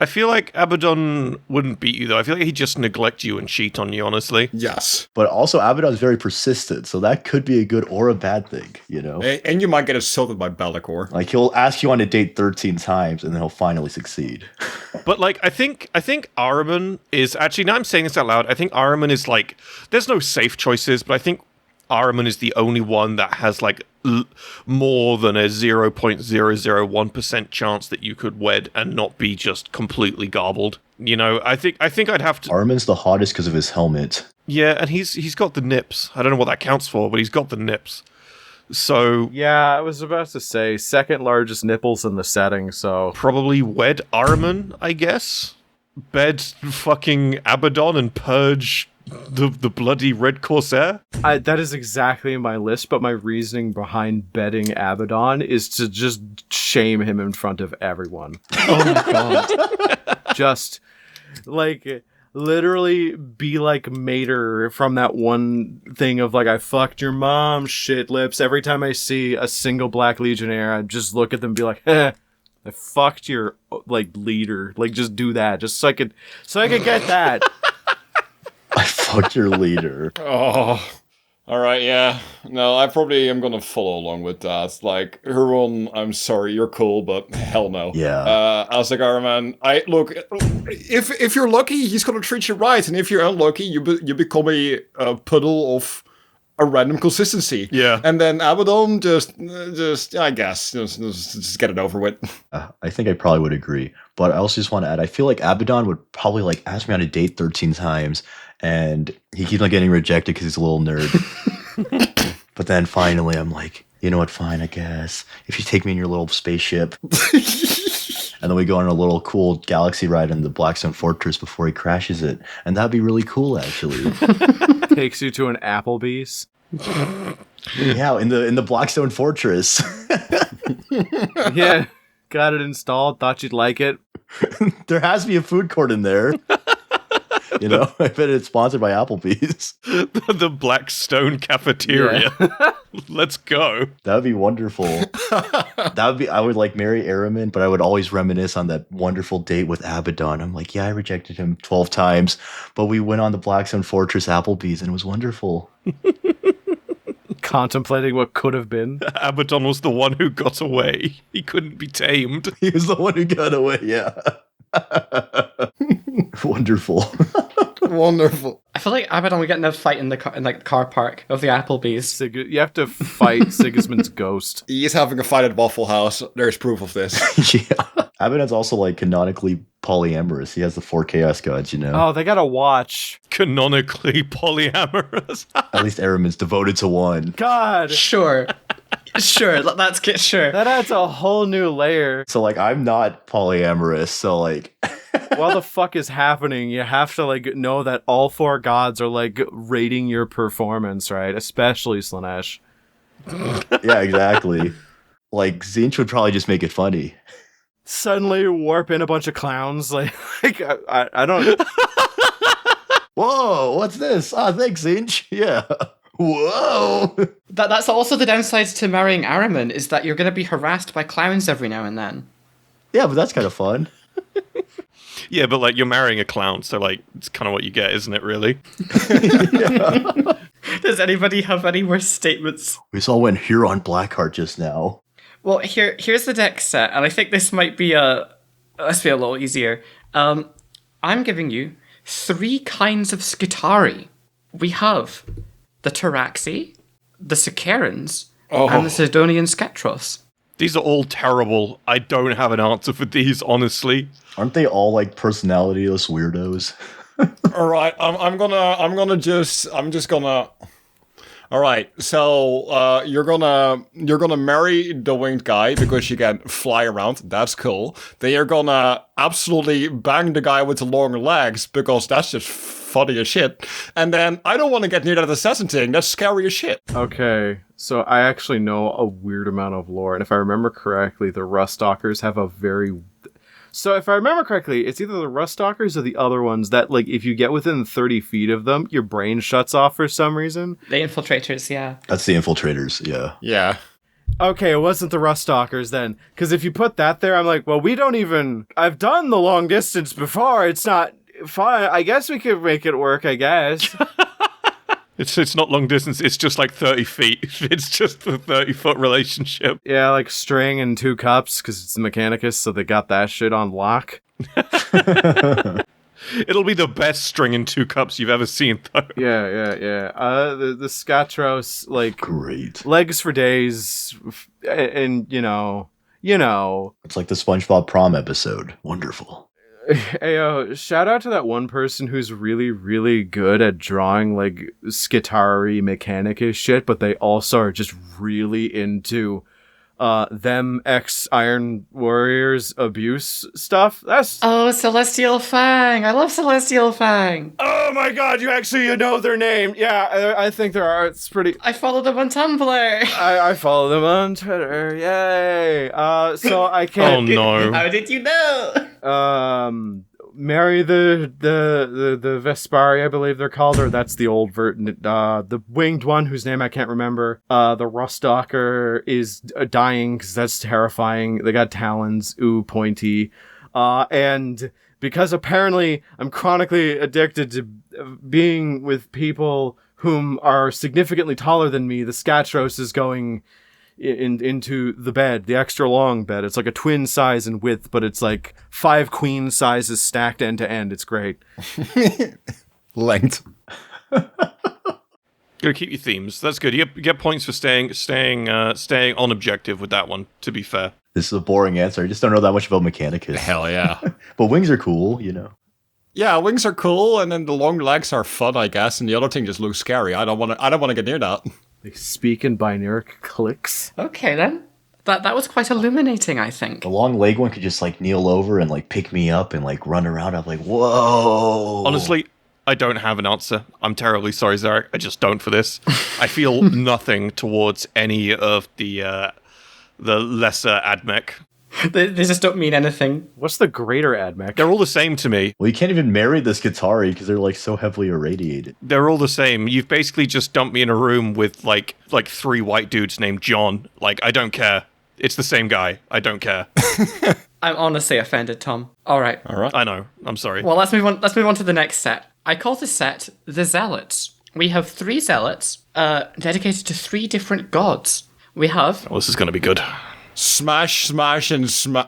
I feel like Abaddon wouldn't beat you, though. I feel like he'd just neglect you and cheat on you, honestly. Yes. But also, Abaddon's very persistent, so that could be a good or a bad thing, And you might get assaulted by Be'lakor. Like, he'll ask you on a date 13 times, and then he'll finally succeed. But, like, I think Ahriman is... Actually, now I'm saying this out loud, I think Ahriman is, like... There's no safe choices, but I think Ahriman is the only one that has, like, more than a 0.001% chance that you could wed and not be just completely garbled. I think I'd have to... Ahriman's the hottest because of his helmet. Yeah, and he's got the nips. I don't know what that counts for, but he's got the nips. So... Yeah, I was about to say, second largest nipples in the setting, so... Probably wed Ahriman, I guess? Bed fucking Abaddon and purge... The bloody Red Corsair? That is exactly my list, but my reasoning behind betting Abaddon is to just shame him in front of everyone. Oh my god. Just, like, literally be like Mater from that one thing of, like, I fucked your mom, shit lips. Every time I see a single Black Legionnaire, I just look at them and be like, I fucked your, like, leader. Like, just do that. Just so I could get that. I fucked your leader. Oh, All right, yeah. No, I probably am gonna follow along with that. Like, Huron, I'm sorry, you're cool, but hell no. Yeah. Asagaraman, look. If you're lucky, he's gonna treat you right, and if you're unlucky, you become a puddle of a random consistency. Yeah. And then Abaddon, just I guess, just get it over with. I think I probably would agree. But I also just want to add, I feel like Abaddon would probably like ask me on a date 13 times, and he keeps on getting rejected because he's a little nerd. But then finally I'm like, you know what, fine, I guess. If you take me in your little spaceship. And then we go on a little cool galaxy ride in the Blackstone Fortress before he crashes it. And that'd be really cool, actually. Takes you to an Applebee's. Yeah, in the Blackstone Fortress. Yeah, got it installed. Thought you'd like it. There has to be a food court in there. You know, I bet it's sponsored by Applebee's. The Blackstone cafeteria. Yeah. Let's go. That would be wonderful. I would like marry Aramin, but I would always reminisce on that wonderful date with Abaddon. I'm like, yeah, I rejected him 12 times, but we went on the Blackstone Fortress Applebee's and it was wonderful. Contemplating what could have been. Abaddon was the one who got away. He couldn't be tamed. He was the one who got away, yeah. Wonderful. Wonderful. I feel like Abaddon would get in a fight in the car park of the Applebee's. You have to fight Sigismund's ghost. He is having a fight at Waffle House. There's proof of this. Yeah. Abaddon's also like canonically polyamorous. He has the 4 chaos gods, you know? Oh, they gotta watch. Canonically polyamorous. At least Aramin's devoted to one. God. Sure. Sure, let's get sure. That adds a whole new layer. So like I'm not polyamorous, so like What the fuck is happening? You have to like know that all 4 gods are like rating your performance, right? Especially Slanesh. yeah, exactly. Like Zinch would probably just make it funny. Suddenly warp in a bunch of clowns. Like I don't. Whoa, what's this? Ah, thanks, Zinch. Yeah. Whoa. That's also the downside to marrying Aramin, is that you're going to be harassed by clowns every now and then. Yeah, but that's kind of fun. Yeah, but like you're marrying a clown, so like it's kind of what you get, isn't it? Really? Does anybody have any worse statements? We saw went Huron Blackheart just now. Well, here's the deck set, and I think this might be let's be a little easier. I'm giving you 3 kinds of Skitari. We have the Taraxi, the Sicarans, and the Sidonian Sketros. These are all terrible. I don't have an answer for these, honestly. Aren't they all like personalityless weirdos? All right, I'm just gonna. All right, so you're gonna marry the winged guy because you can fly around. That's cool. Then you're gonna absolutely bang the guy with the long legs because that's just funny as shit. And then I don't want to get near that assassin thing. That's scary as shit. Okay, so I actually know a weird amount of lore, and if I remember correctly, the Ruststalkers have a very... So if I remember correctly, it's either the Ruststalkers or the other ones that, like, if you get within 30 feet of them, your brain shuts off for some reason. The Infiltrators, yeah. That's the Infiltrators, yeah. Yeah. Okay, it wasn't the Ruststalkers then. Because if you put that there, I'm like, well, we don't even... I've done the long distance before. It's not fun. I guess we could make it work, I guess. It's not long distance, it's just like 30 feet. It's just the 30-foot relationship. Yeah, like string and 2 cups, because it's the Mechanicus, so they got that shit on lock. It'll be the best string and 2 cups you've ever seen, though. Yeah. The Skatros, like... Great. Legs for days, and, you know... It's like the SpongeBob prom episode. Wonderful. Hey, shout out to that one person who's really, really good at drawing, like, Skitari Mechanicus shit, but they also are just really into them ex-Iron Warriors abuse stuff. That's... Oh, Celestial Fang! I love Celestial Fang! Oh my god, you know their name! Yeah, I think their art's pretty... I follow them on Tumblr! I follow them on Twitter, yay! So I can't... Oh no. How did you know? Marry the Vespari, I believe they're called, or that's the old the winged one whose name I can't remember. The Ruststalker is dying because that's terrifying. They got talons, ooh, pointy. And because apparently I'm chronically addicted to being with people whom are significantly taller than me, the Skatros is going into the bed, the extra long bed. It's like a twin size in width, but it's like 5 queen sizes stacked end to end. It's great. Length. Gotta keep your themes. That's good. You get points for staying on objective with that one, to be fair. This is a boring answer. I just don't know that much about Mechanicus. Hell yeah. But wings are cool, you know. Yeah, wings are cool, and then the long legs are fun, I guess, and the other thing just looks scary. I don't want to get near that. They speak in binaric clicks. Okay, then. That was quite illuminating, I think. The long leg one could just like kneel over and like pick me up and like run around. I'm like, whoa. Honestly, I don't have an answer. I'm terribly sorry, Zarek. I just don't for this. I feel nothing towards any of the lesser Admech. They just don't mean anything. What's the greater Admech? They're all the same to me. Well, you can't even marry the Skitarii because they're like so heavily irradiated. They're all the same. You've basically just dumped me in a room with like 3 white dudes named John. Like, I don't care. It's the same guy. I don't care. I'm honestly offended, Tom. All right. I know. I'm sorry. Well, let's move on. Let's move on to the next set. I call this set the Zealots. We have 3 Zealots dedicated to 3 different gods. We have... Well, this is going to be good. Smash, smash, and smash.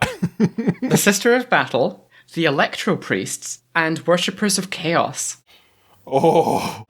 the Sister of Battle, the Electro Priests, and Worshippers of Chaos. Oh,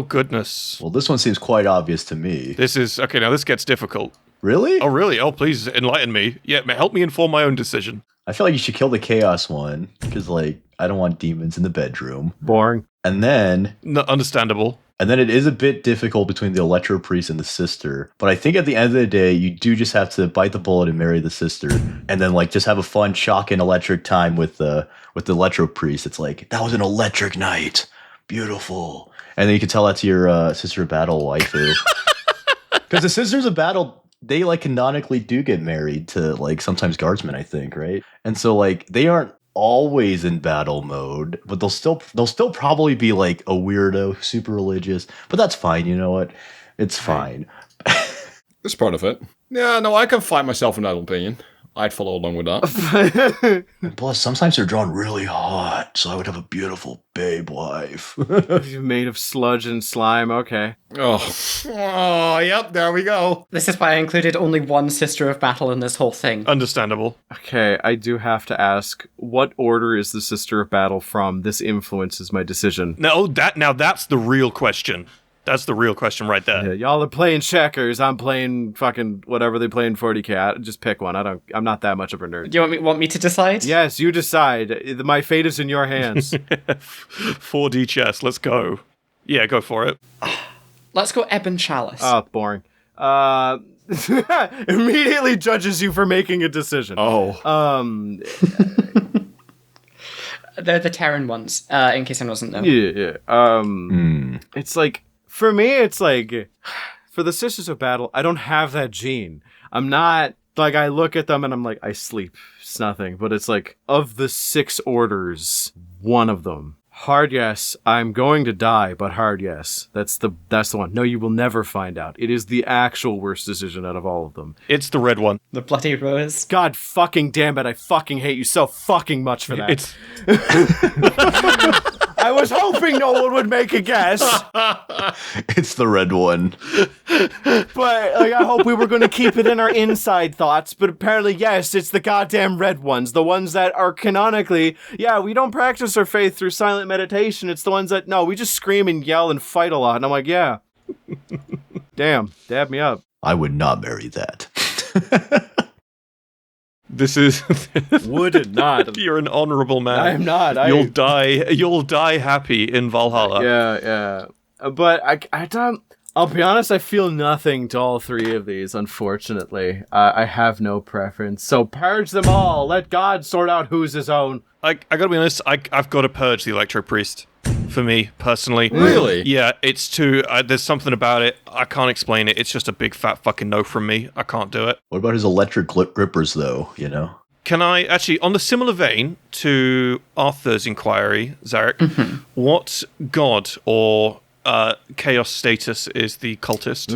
goodness. Well, this one seems quite obvious to me. This is... Okay, now this gets difficult. Really? Oh, really? Oh, please enlighten me. Yeah, help me inform my own decision. I feel like you should kill the Chaos one because, like, I don't want demons in the bedroom. Boring. And then... No, understandable. And then it is a bit difficult between the Electro Priest and the Sister. But I think at the end of the day, you do just have to bite the bullet and marry the Sister. And then, like, just have a fun, shocking electric time with the Electro Priest. It's like, that was an electric night. Beautiful. And then you can tell that to your Sister of Battle waifu. Because the Sisters of Battle... They like canonically do get married to like sometimes guardsmen, I think, right? And so like they aren't always in battle mode, but they'll still probably be like a weirdo, super religious. But that's fine, you know what? It's fine. It's part of it. Yeah, no, I can find myself in that opinion. I'd follow along with that. Plus, sometimes they're drawn really hot, so I would have a beautiful babe wife. Made of sludge and slime, okay. Oh, yep, there we go. This is why I included only 1 Sister of Battle in this whole thing. Understandable. Okay, I do have to ask, what order is the Sister of Battle from? This influences my decision. Now that's the real question. That's the real question right there. Yeah, y'all are playing checkers. I'm playing fucking whatever they play in 40K. Just pick one. I'm not that much of a nerd. Do you want me to decide? Yes, you decide. My fate is in your hands. 4D chess. Let's go. Yeah, go for it. Let's go Ebon Chalice. Oh, boring. Immediately judges you for making a decision. Oh. They're the Terran ones, in case I wasn't know. Yeah. It's like, for me, it's like, for the Sisters of Battle, I don't have that gene. I'm not, like, I look at them and I'm like, I sleep. It's nothing. But it's like, of the 6 orders, one of them. Hard yes, I'm going to die, but hard yes. That's the one. No, you will never find out. It is the actual worst decision out of all of them. It's the red one. The Bloody Rose. God fucking damn it, I fucking hate you so fucking much for that. It's I was hoping no one would make a guess. It's the red one. But like, I hope we were going to keep it in our inside thoughts, but apparently, yes, it's the goddamn red ones. The ones that are canonically, yeah, we don't practice our faith through silent meditation. It's the ones that, no, we just scream and yell and fight a lot. And I'm like, yeah. Damn, dab me up. I would not marry that. This is... Would not. You're an honorable man. I'm not. You'll die happy in Valhalla. Yeah. But I don't... I'll be honest, I feel nothing to all 3 of these, unfortunately. I have no preference. So purge them all. Let God sort out who's his own. I gotta be honest, I've got to purge the Electro Priest. For me, personally. Really? Yeah, it's too... there's something about it. I can't explain it. It's just a big fat fucking no from me. I can't do it. What about his electric grippers, though, you know? Can I... Actually, on the similar vein to Arthur's inquiry, Zarek, what god or chaos status is the cultist?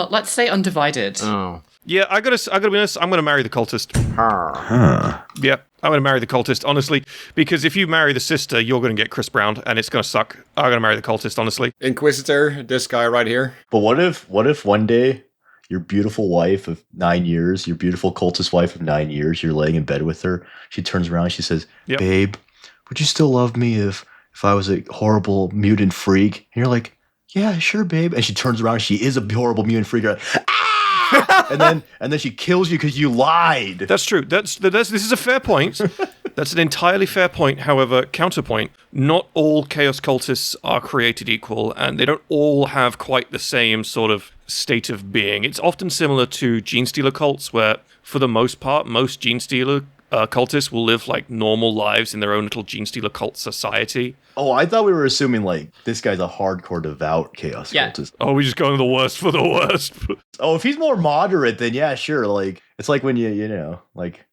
Let's say Undivided. Oh. Yeah, I gotta be honest, I'm gonna marry the cultist. Huh. Yeah, I'm going to marry the cultist, honestly, because if you marry the sister, you're going to get Chris Brown, and it's going to suck. I'm going to marry the cultist, honestly. Inquisitor, this guy right here. But what if one day your beautiful wife of 9 years, your beautiful cultist wife of 9 years, you're laying in bed with her, she turns around and she says, Yep. babe, would you still love me if I was a horrible mutant freak? And you're like, yeah, sure, babe. And she turns around and she is a horrible mutant freak. You're like, ah! and then she kills you because you lied. That's true. This is a fair point. That's an entirely fair point. However, counterpoint, not all Chaos Cultists are created equal, and they don't all have quite the same sort of state of being. It's often similar to Gene Stealer cults, where, for the most part, most Gene Stealer cultists will live like normal lives in their own little Gene Stealer cult society. Oh, I thought we were assuming like this guy's a hardcore devout Chaos Cultist. Oh, we're just going the worst for the worst. Oh, if he's more moderate, then yeah, sure. Like, it's like when you know, like,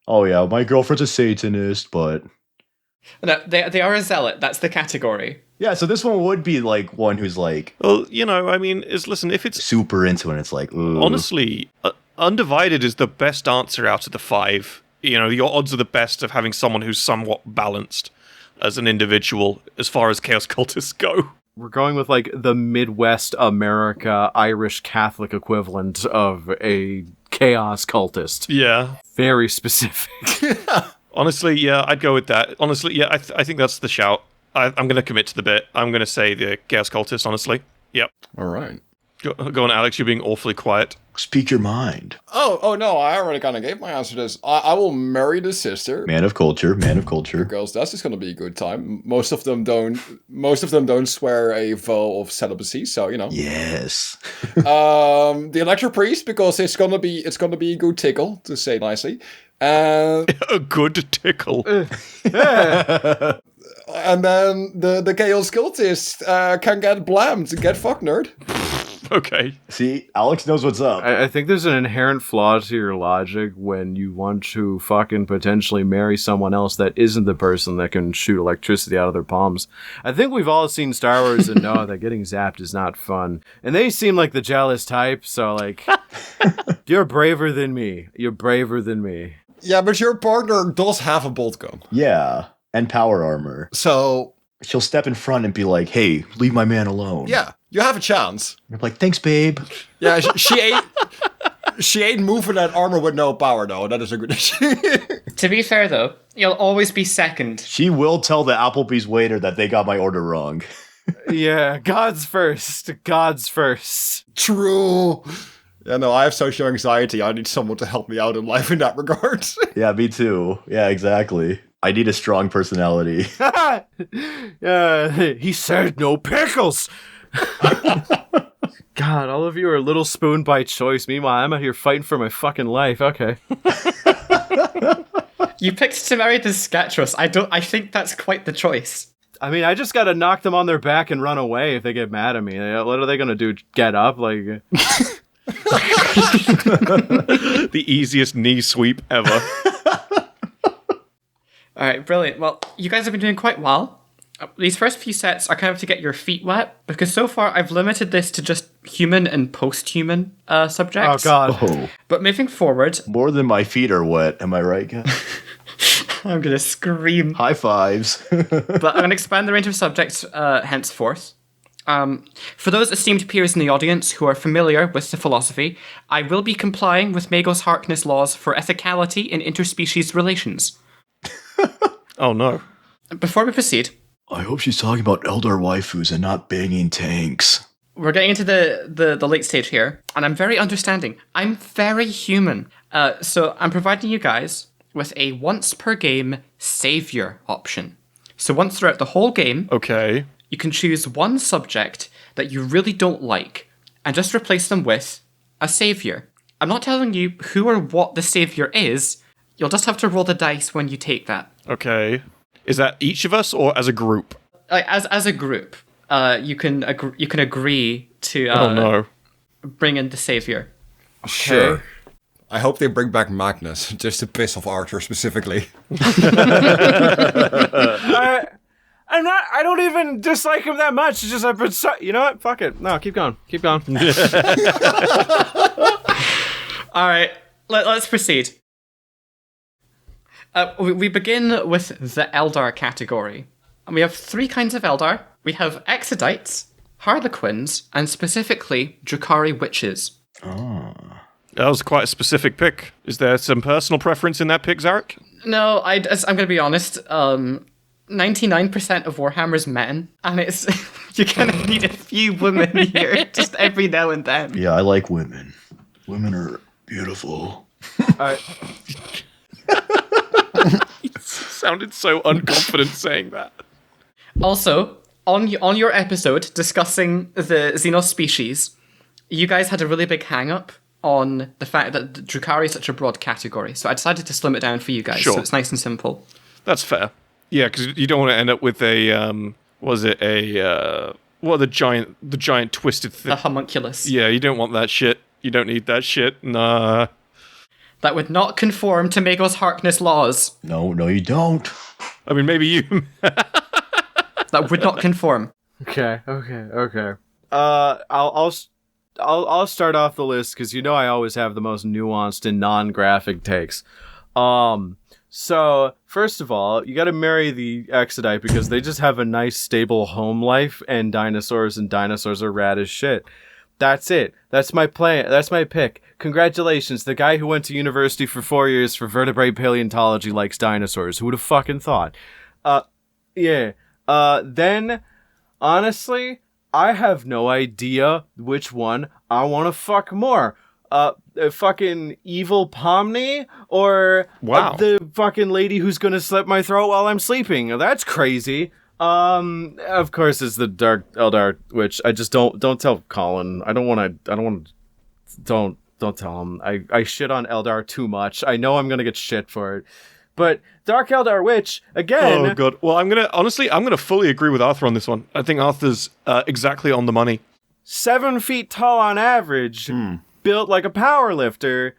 oh yeah, my girlfriend's a Satanist, but... No, they are a zealot. That's the category. Yeah, so this one would be like one who's like... Well, you know, I mean, listen, if it's... super into it, it's like, ooh. Honestly, undivided is the best answer out of the 5. You know, your odds are the best of having someone who's somewhat balanced as an individual as far as Chaos Cultists go. We're going with like the Midwest America Irish Catholic equivalent of a Chaos Cultist. Yeah. Very specific. Honestly, yeah, I'd go with that. Honestly, yeah, I think that's the shout. I'm going to commit to the bit. I'm going to say the Chaos Cultist, honestly. Yep. All right. Go on, Alex, you're being awfully quiet. Speak your mind. Oh no, I already kind of gave my answer to this. I will marry the sister. Man of culture. Girls, that's just gonna be a good time. Most of them don't swear a vow of celibacy, so you know. Yes. The electro priest, because it's gonna be a good tickle, to say nicely. A good tickle. And then the Chaos Cultist can get blammed, get fucked, nerd. Okay. See, Alex knows what's up. I think there's an inherent flaw to your logic when you want to fucking potentially marry someone else that isn't the person that can shoot electricity out of their palms. I think we've all seen Star Wars and know that getting zapped is not fun. And they seem like the jealous type, so like, you're braver than me. You're braver than me. Yeah, but your partner does have a bolt gun. Yeah, and power armor. So... she'll step in front and be like, hey, leave my man alone. yeah, you have a chance. You're like, thanks, babe. Yeah, she ain't moving that armor with no power, though. That is a good issue. To be fair, though, you'll always be second. She will tell the Applebee's waiter that they got my order wrong. Yeah, God's first. God's first. True. Yeah, no, I have social anxiety. I need someone to help me out in life in that regard. Yeah, me too. Yeah, exactly. I need a strong personality. He said no pickles. God, all of you are Little Spoon by choice. Meanwhile, I'm out here fighting for my fucking life. Okay. You picked to marry the Skatros. I think that's quite the choice. I mean, I just gotta knock them on their back and run away if they get mad at me. What are they gonna do? Get up? Like... The easiest knee sweep ever. All right, brilliant. Well, you guys have been doing quite well. These first few sets are kind of to get your feet wet, because so far I've limited this to just human and post-human subjects. Oh, God. Oh, But moving forward... more than my feet are wet. Am I right, guys? I'm going to scream. High fives. But I'm going to expand the range of subjects henceforth. For those esteemed peers in the audience who are familiar with the philosophy, I will be complying with Magos Harkness laws for ethicality in interspecies relations. Oh, no. Before we proceed... I hope she's talking about elder waifus and not banging tanks. We're getting into the late stage here, and I'm very understanding. I'm very human. So I'm providing you guys with a once per game savior option. So once throughout the whole game, Okay. you can choose one subject that you really don't like and just replace them with a savior. I'm not telling you who or what the savior is. You'll just have to roll the dice when you take that. Okay. Is that each of us or as a group? Like as a group, you can agree to Oh, no. bring in the savior. Sure. I hope they bring back Magnus, just to piss off Arthur specifically. I don't even dislike him that much. It's just I've been you know what? Fuck it. No, keep going. Keep going. All right, let's proceed. We begin with the Eldar category. And we have 3 kinds of Eldar. We have Exodites, Harlequins, and specifically Drukhari witches. That was quite a specific pick. Is there some personal preference in that pick, Zarek? No, I'm going to be honest. 99% of Warhammer's men, and it's you're going to need a few women here just every now and then. Yeah, I like women. Women are beautiful. He sounded so unconfident saying that. Also, on your episode discussing the Xenos species, you guys had a really big hang-up on the fact that Drukhari is such a broad category, so I decided to slim it down for you guys, Sure. so it's nice and simple. That's fair. Yeah, because you don't want to end up with the giant twisted thing? The homunculus. Yeah, you don't want that shit. You don't need that shit. Nah. That would not conform to Magos Harkness laws. No, you don't. I mean, maybe you... That would not conform. Okay. I'll start off the list because I always have the most nuanced and non-graphic takes. So first of all, you got to marry the Exodite because they just have a nice stable home life and dinosaurs are rad as shit. That's it. That's my plan. That's my pick. Congratulations. The guy who went to university for 4 years for vertebrate paleontology likes dinosaurs. Who would have fucking thought? Yeah. Then, honestly, I have no idea which one I want to fuck more. Fucking evil Pomni or Wow. The fucking lady who's gonna slit my throat while I'm sleeping. That's crazy. Of course it's the Dark Eldar Witch. I just don't tell Colin. Don't tell him. I shit on Eldar too much. I know I'm gonna get shit for it. But Dark Eldar Witch, again... Oh, God. Well, I'm gonna fully agree with Arthur on this one. I think Arthur's exactly on the money. 7 feet tall on average, built like a power lifter.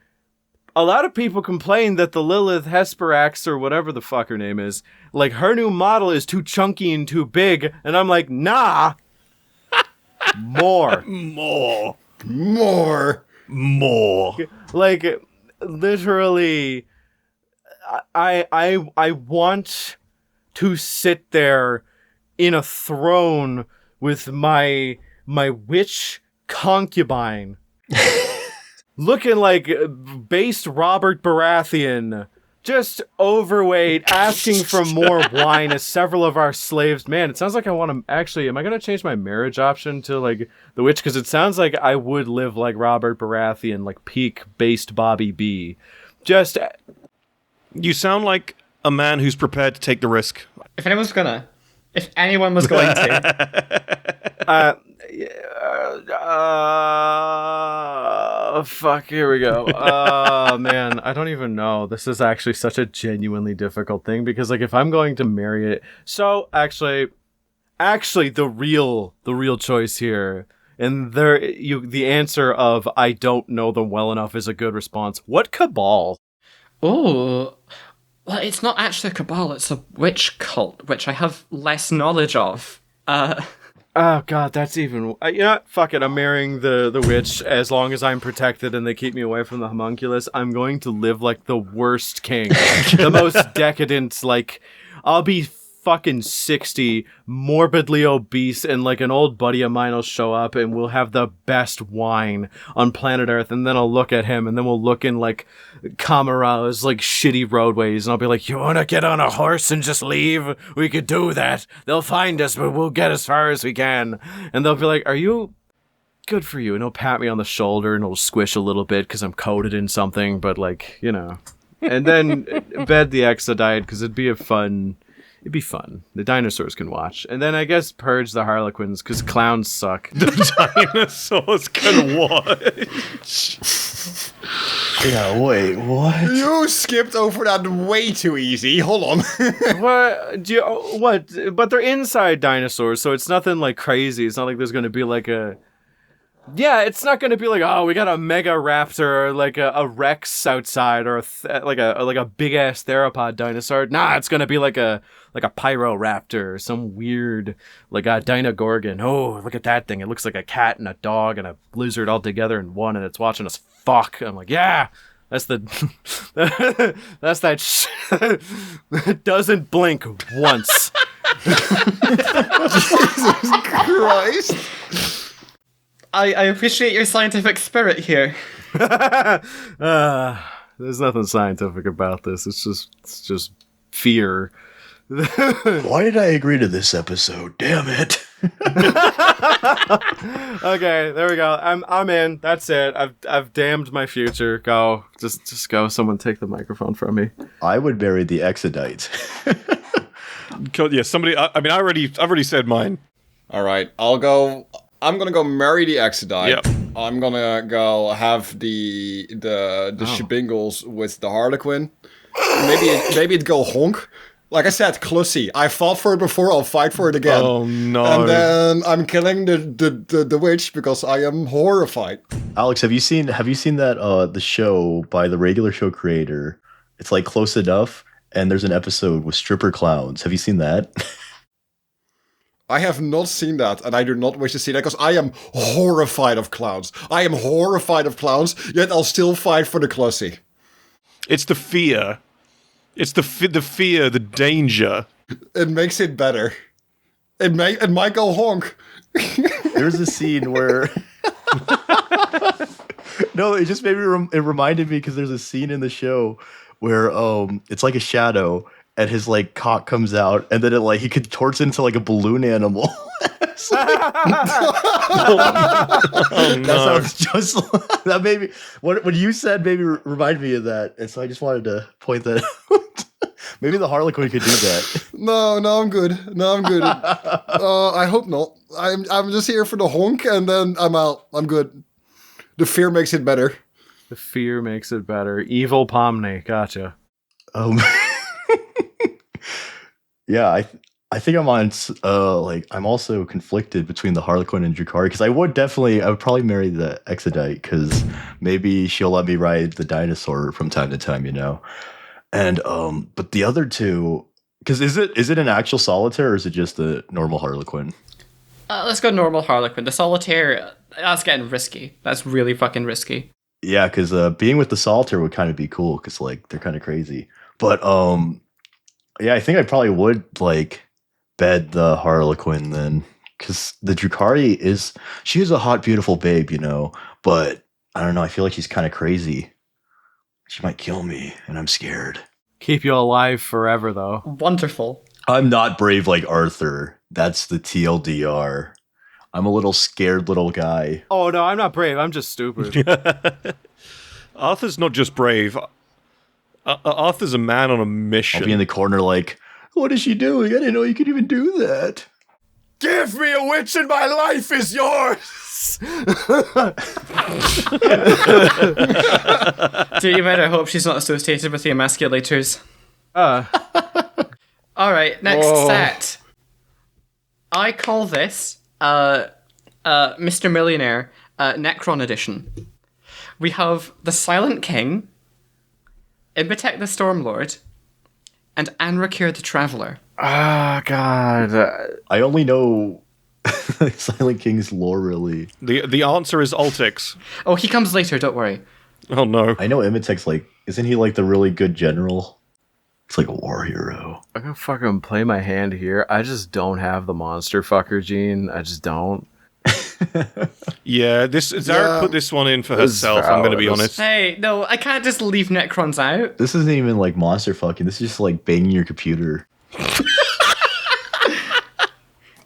A lot of people complain that the Lilith Hesperax, or whatever the fuck her name is, like, her new model is too chunky and too big, and I'm like, nah! More. Like, literally... I want to sit there in a throne with my witch concubine, looking like based Robert Baratheon, just overweight, asking for more wine as several of our slaves. Man, it sounds like I want to actually. Am I gonna change my marriage option to like the witch? Because it sounds like I would live like Robert Baratheon, like peak based Bobby B. Just. You sound like a man who's prepared to take the risk. If anyone was going to... Fuck, here we go. Oh, man, I don't even know. This is actually such a genuinely difficult thing because, like, if I'm going to marry it... So, actually, the real choice here, and the answer of I don't know them well enough is a good response. What cabal? Oh, well, it's not actually a cabal, it's a witch cult, which I have less knowledge of. Oh, God, that's even... you know what? Fuck it, I'm marrying the witch. As long as I'm protected and they keep me away from the homunculus, I'm going to live like the worst king. The most decadent, like... I'll be fucking 60, morbidly obese, and like an old buddy of mine will show up and we'll have the best wine on planet Earth, and then I'll look at him and then we'll look in like Kamara's like shitty roadways and I'll be like, you wanna get on a horse and just leave? We could do that. They'll find us, but we'll get as far as we can. And they'll be like, are you... Good for you. And he'll pat me on the shoulder and he'll squish a little bit because I'm coated in something, but like, you know. And then bed the Exodite because it'd be fun. The dinosaurs can watch. And then I guess purge the Harlequins because clowns suck. The dinosaurs can watch. Yeah, wait, what? You skipped over that way too easy. Hold on. What? But they're inside dinosaurs, so it's nothing like crazy. It's not like there's going to be like a... Yeah, it's not going to be like, oh, we got a mega raptor or like a Rex outside or like a big ass theropod dinosaur. Nah, it's going to be like a Pyroraptor or some weird like a Dinogorgon. Oh, look at that thing. It looks like a cat and a dog and a lizard all together in one, and it's watching us fuck. I'm like, yeah, That's the that's that that doesn't blink once. Jesus Christ. I appreciate your scientific spirit here. There's nothing scientific about this. It's just fear. Why did I agree to this episode? Damn it. Okay, there we go. I'm in. That's it. I've damned my future. Go. Just go. Someone take the microphone from me. I would marry the Exodite. Yeah, somebody. I've already said mine. All right, I'm gonna go marry the Exodite. Yep. I'm gonna go have the shebingles with the Harlequin. Maybe it'd go honk. Like I said, Clussy. I fought for it before. I'll fight for it again. Oh no! And then I'm killing the witch because I am horrified. Alex, have you seen that the show by the regular show creator? It's like Close Enough, and there's an episode with stripper clowns. Have you seen that? I have not seen that, and I do not wish to see that because I am horrified of clowns. Yet I'll still fight for the Clussy. It's the fear. It's the fear, the danger. It makes it better. It might go honk. There's a scene where no, it just maybe it reminded me because there's a scene in the show where it's like a shadow and his like cock comes out and then it like he contorts into like a balloon animal. Oh no! That sounds just that maybe what you said maybe reminded me of that, and so I just wanted to point that out. Maybe the Harlequin could do that. No, I'm good. I hope not. I'm just here for the honk, and then I'm out. I'm good. The fear makes it better. The fear makes it better. Evil Pomni. Gotcha. Yeah, I think I'm on I'm also conflicted between the Harlequin and Drakari because I would probably marry the Exodite because maybe she'll let me ride the dinosaur from time to time, you know. And but the other two, because is it an actual solitaire or is it just a normal Harlequin? Let's go normal Harlequin. The solitaire, that's getting risky. That's really fucking risky. Yeah, because being with the solitaire would kind of be cool because like they're kind of crazy. But yeah, I think I probably would like bed the Harlequin then, because the Drakari is a hot, beautiful babe, you know. But I don't know. I feel like she's kind of crazy. She might kill me, and I'm scared. Keep you alive forever, though. Wonderful. I'm not brave like Arthur. That's the TLDR. I'm a little scared little guy. Oh no, I'm not brave. I'm just stupid. Arthur's not just brave. Arthur's a man on a mission. I'll be in the corner like, what is she doing? I didn't know you could even do that. Give me a witch and my life is yours! Dude, you better hope she's not associated with the emasculators. Alright, next set. I call this Mr. Millionaire Necron Edition. We have the Silent King, Imhotep the Stormlord, and Anrakir the Traveler. Ah, God. I only know Silent King's lore, really. The answer is Altix. Oh, he comes later, don't worry. Oh no. I know Imhotep's like, isn't he like the really good general? It's like a war hero. I'm gonna fucking play my hand here. I just don't have the monster fucker gene. I just don't. Yeah, Zarek put this one in for herself, I'm gonna be honest. Hey, no, I can't just leave Necrons out. This isn't even like monster fucking. This is just like banging your computer.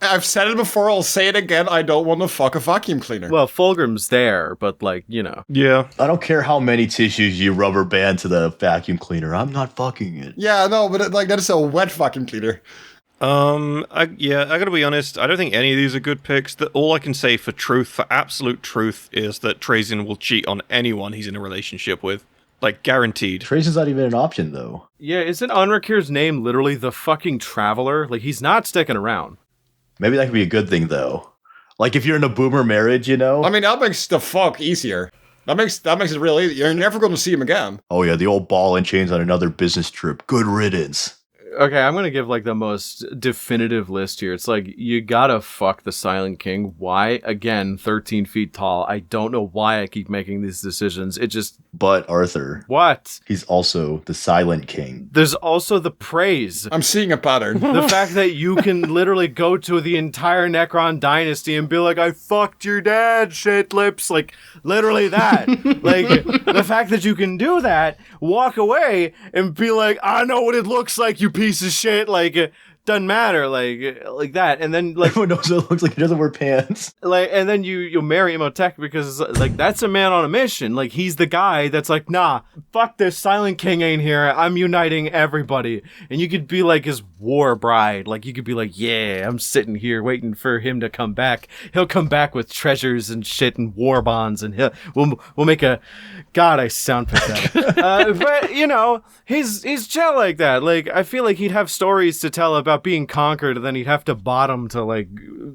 I've said it before, I'll say it again, I don't want to fuck a vacuum cleaner. Well, Fulgrim's there, but like, you know. Yeah. I don't care how many tissues you rubber band to the vacuum cleaner. I'm not fucking it. Yeah, no, but like that is a wet vacuum cleaner. I gotta be honest, I don't think any of these are good picks. All I can say for absolute truth, is that Trajan will cheat on anyone he's in a relationship with. Like, guaranteed. Trajan's not even an option, though. Yeah, isn't Anrakir's name literally the fucking Traveler? Like, he's not sticking around. Maybe that could be a good thing, though. Like, if you're in a boomer marriage, you know? I mean, that makes the fuck easier. That makes it real easy. You're never going to see him again. Oh, yeah, the old ball and chains on another business trip. Good riddance. Okay, I'm gonna give like the most definitive list here. It's like, you gotta fuck the Silent King. Why? Again, 13 feet tall. I don't know why I keep making these decisions. It just But Arthur, What? he's also the Silent King. There's also the praise. I'm seeing a pattern. The fact that you can literally go to the entire Necron dynasty and be like, I fucked your dad, shit lips. Like, literally that. Like, the fact that you can do that, walk away, and be like, I know what it looks like, you piece of shit. Like, doesn't matter, like that, and then like Everyone knows what it looks like. He doesn't wear pants. like, and then you marry Imhotep because like that's a man on a mission. Like he's the guy that's like, nah, fuck this, Silent King ain't here. I'm uniting everybody, and you could be like his war bride. Like you could be like, yeah, I'm sitting here waiting for him to come back. He'll come back with treasures and shit and war bonds, and we'll make a. God, I sound pathetic. But you know, he's chill like that. Like I feel like he'd have stories to tell about being conquered, and then he'd have to bottom to like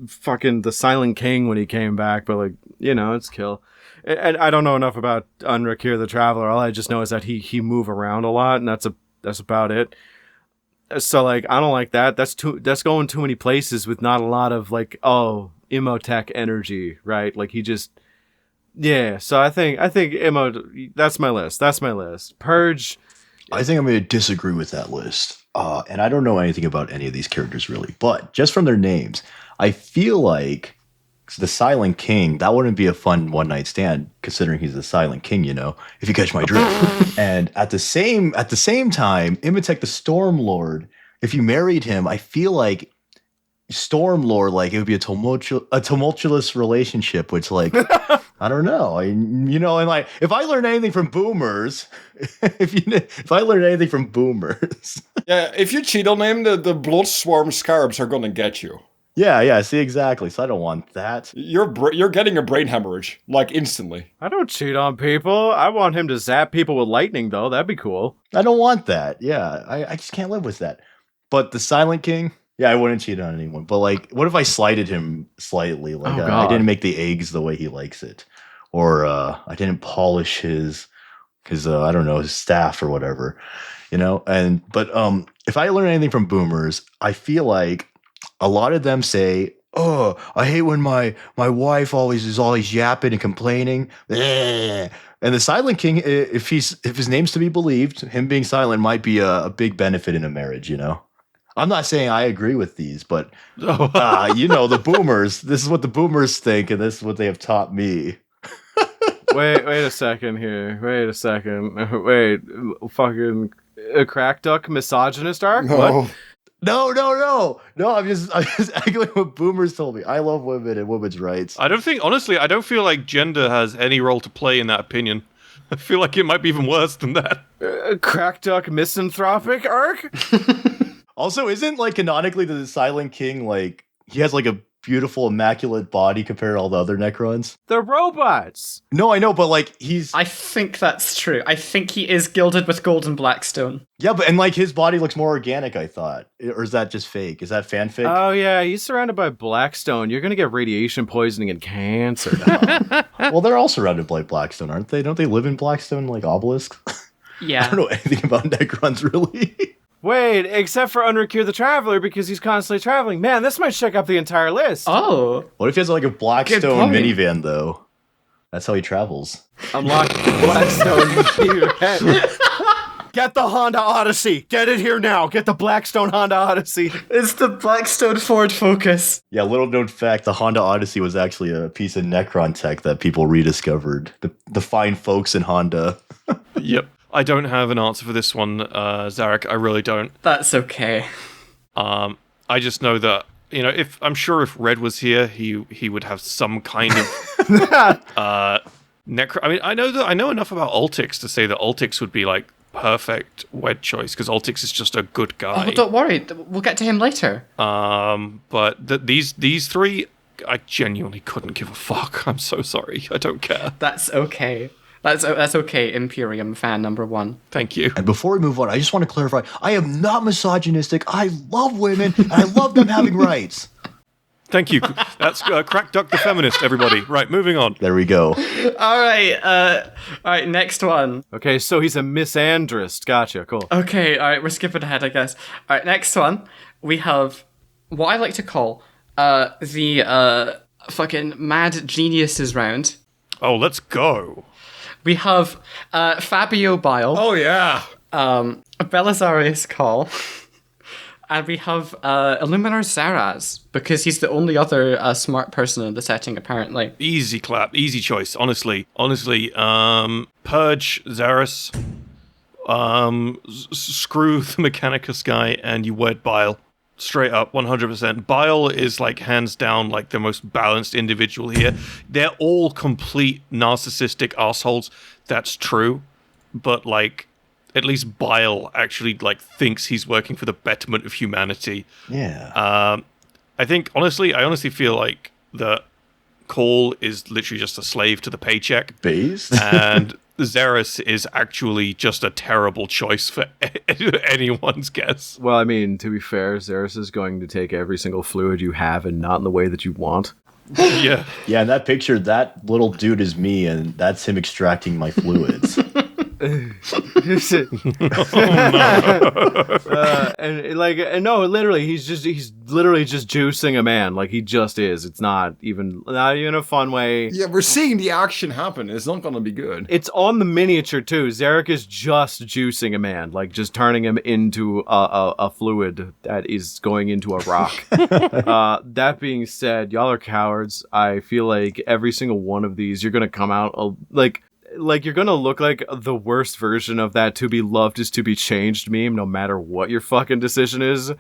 fucking the Silent King when he came back. But like, you know, it's kill. And I don't know enough about Unrakir the Traveler. All I just know is that he move around a lot, and that's about it. So like, I don't like that. That's going too many places with not a lot of like, Imhotep energy, right? Like he just. Yeah, so I think that's my list. Purge. I think I'm going to disagree with that list. And I don't know anything about any of these characters really, but just from their names, I feel like the Silent King, that wouldn't be a fun one night stand considering he's the Silent King, you know, if you catch my drift. And at the same time, Imhotep the Stormlord, if you married him, I feel like Stormlord, like it would be a tumultuous relationship, which like I don't know, and like if I learn anything from boomers, if I learn anything from boomers, Yeah, if you cheat on him, the blood swarm scarabs are gonna get you. yeah, see exactly. So I don't want that. You're getting a brain hemorrhage like instantly. I don't cheat on people. I want him to zap people with lightning, though. That'd be cool. I don't want that. Yeah, I just can't live with that. But the Silent King. Yeah, I wouldn't cheat on anyone. But like, what if I slighted him slightly? Like, I didn't make the eggs the way he likes it, or I didn't polish his I don't know, his staff or whatever, you know. But if I learn anything from boomers, I feel like a lot of them say, "Oh, I hate when my wife is always yapping and complaining." And the Silent King, if his name's to be believed, him being silent might be a big benefit in a marriage, you know. I'm not saying I agree with these, but the boomers. This is what the boomers think, and this is what they have taught me. Wait a second here. Wait, fucking Krakduk misogynist arc? No. What? No. I'm just echoing what boomers told me. I love women and women's rights. I don't feel like gender has any role to play in that opinion. I feel like it might be even worse than that. Krakduk misanthropic arc? Also, isn't like canonically the Silent King like he has like a beautiful, immaculate body compared to all the other Necrons? They're robots. No, I know, but like I think that's true. I think he is gilded with gold and blackstone. yeah, but and like his body looks more organic, I thought. Or is that just fake? Is that fanfic? Oh yeah, he's surrounded by blackstone. You're gonna get radiation poisoning and cancer now. Well, they're all surrounded by Blackstone, aren't they? Don't they live in Blackstone like obelisks? Yeah. I don't know anything about Necrons really. Wait, except for Unrakir the Traveler because he's constantly traveling. Man, this might shake up the entire list. Oh. What if he has like a Blackstone point. minivan though? That's how he travels. Unlock Blackstone. Get the Honda Odyssey. Get it here now. Get the Blackstone Honda Odyssey. It's the Blackstone Ford Focus. Yeah, little known fact, the Honda Odyssey was actually a piece of Necron tech that people rediscovered. The fine folks in Honda. Yep. I don't have an answer for this one, Zarek. I really don't. That's okay. I just know that, you know, if Red was here, he would have some kind of necro. I mean, I know enough about Ultix to say that Ultix would be like perfect wed choice because Ultix is just a good guy. Oh, don't worry. We'll get to him later. But these three, I genuinely couldn't give a fuck. I'm so sorry. I don't care. That's okay. That's okay, Imperium fan number 1. Thank you. And before we move on, I just want to clarify, I am not misogynistic. I love women, and I love them having rights. Thank you. That's Krakduk the feminist, everybody. Right, moving on. There we go. All right, next one. Okay, so he's a misandrist. Gotcha, cool. Okay, all right, we're skipping ahead, I guess. All right, next one. We have what I like to call the fucking mad geniuses round. Oh, let's go. We have Fabio Bile, Oh yeah. Belisarius Karl, and we have Illuminar Zaraz, because he's the only other smart person in the setting, apparently. Easy clap, easy choice. Honestly, Purge Zaris. Screw the Mechanicus guy, and you wed Bile. Straight up, 100%. Bile is like hands down like the most balanced individual here. They're all complete narcissistic assholes. That's true, but like at least Bile actually like thinks he's working for the betterment of humanity. Yeah. I honestly feel like that Karl is literally just a slave to the paycheck. Based? And Zaris is actually just a terrible choice for anyone's guess. Well, I mean, to be fair, Zaris is going to take every single fluid you have and not in the way that you want. Yeah. Yeah, in that picture, that little dude is me, and that's him extracting my fluids. And literally, he's literally just juicing a man. Like, he just is. It's not even a fun way. Yeah, we're seeing the action happen. It's not gonna be good. It's on the miniature too. Zarek is just juicing a man, like just turning him into a fluid that is going into a rock. That being said, y'all are cowards. I feel like every single one of these, you're gonna come out like you're gonna look like the worst version of that "to be loved is to be changed" meme, no matter what your fucking decision is. And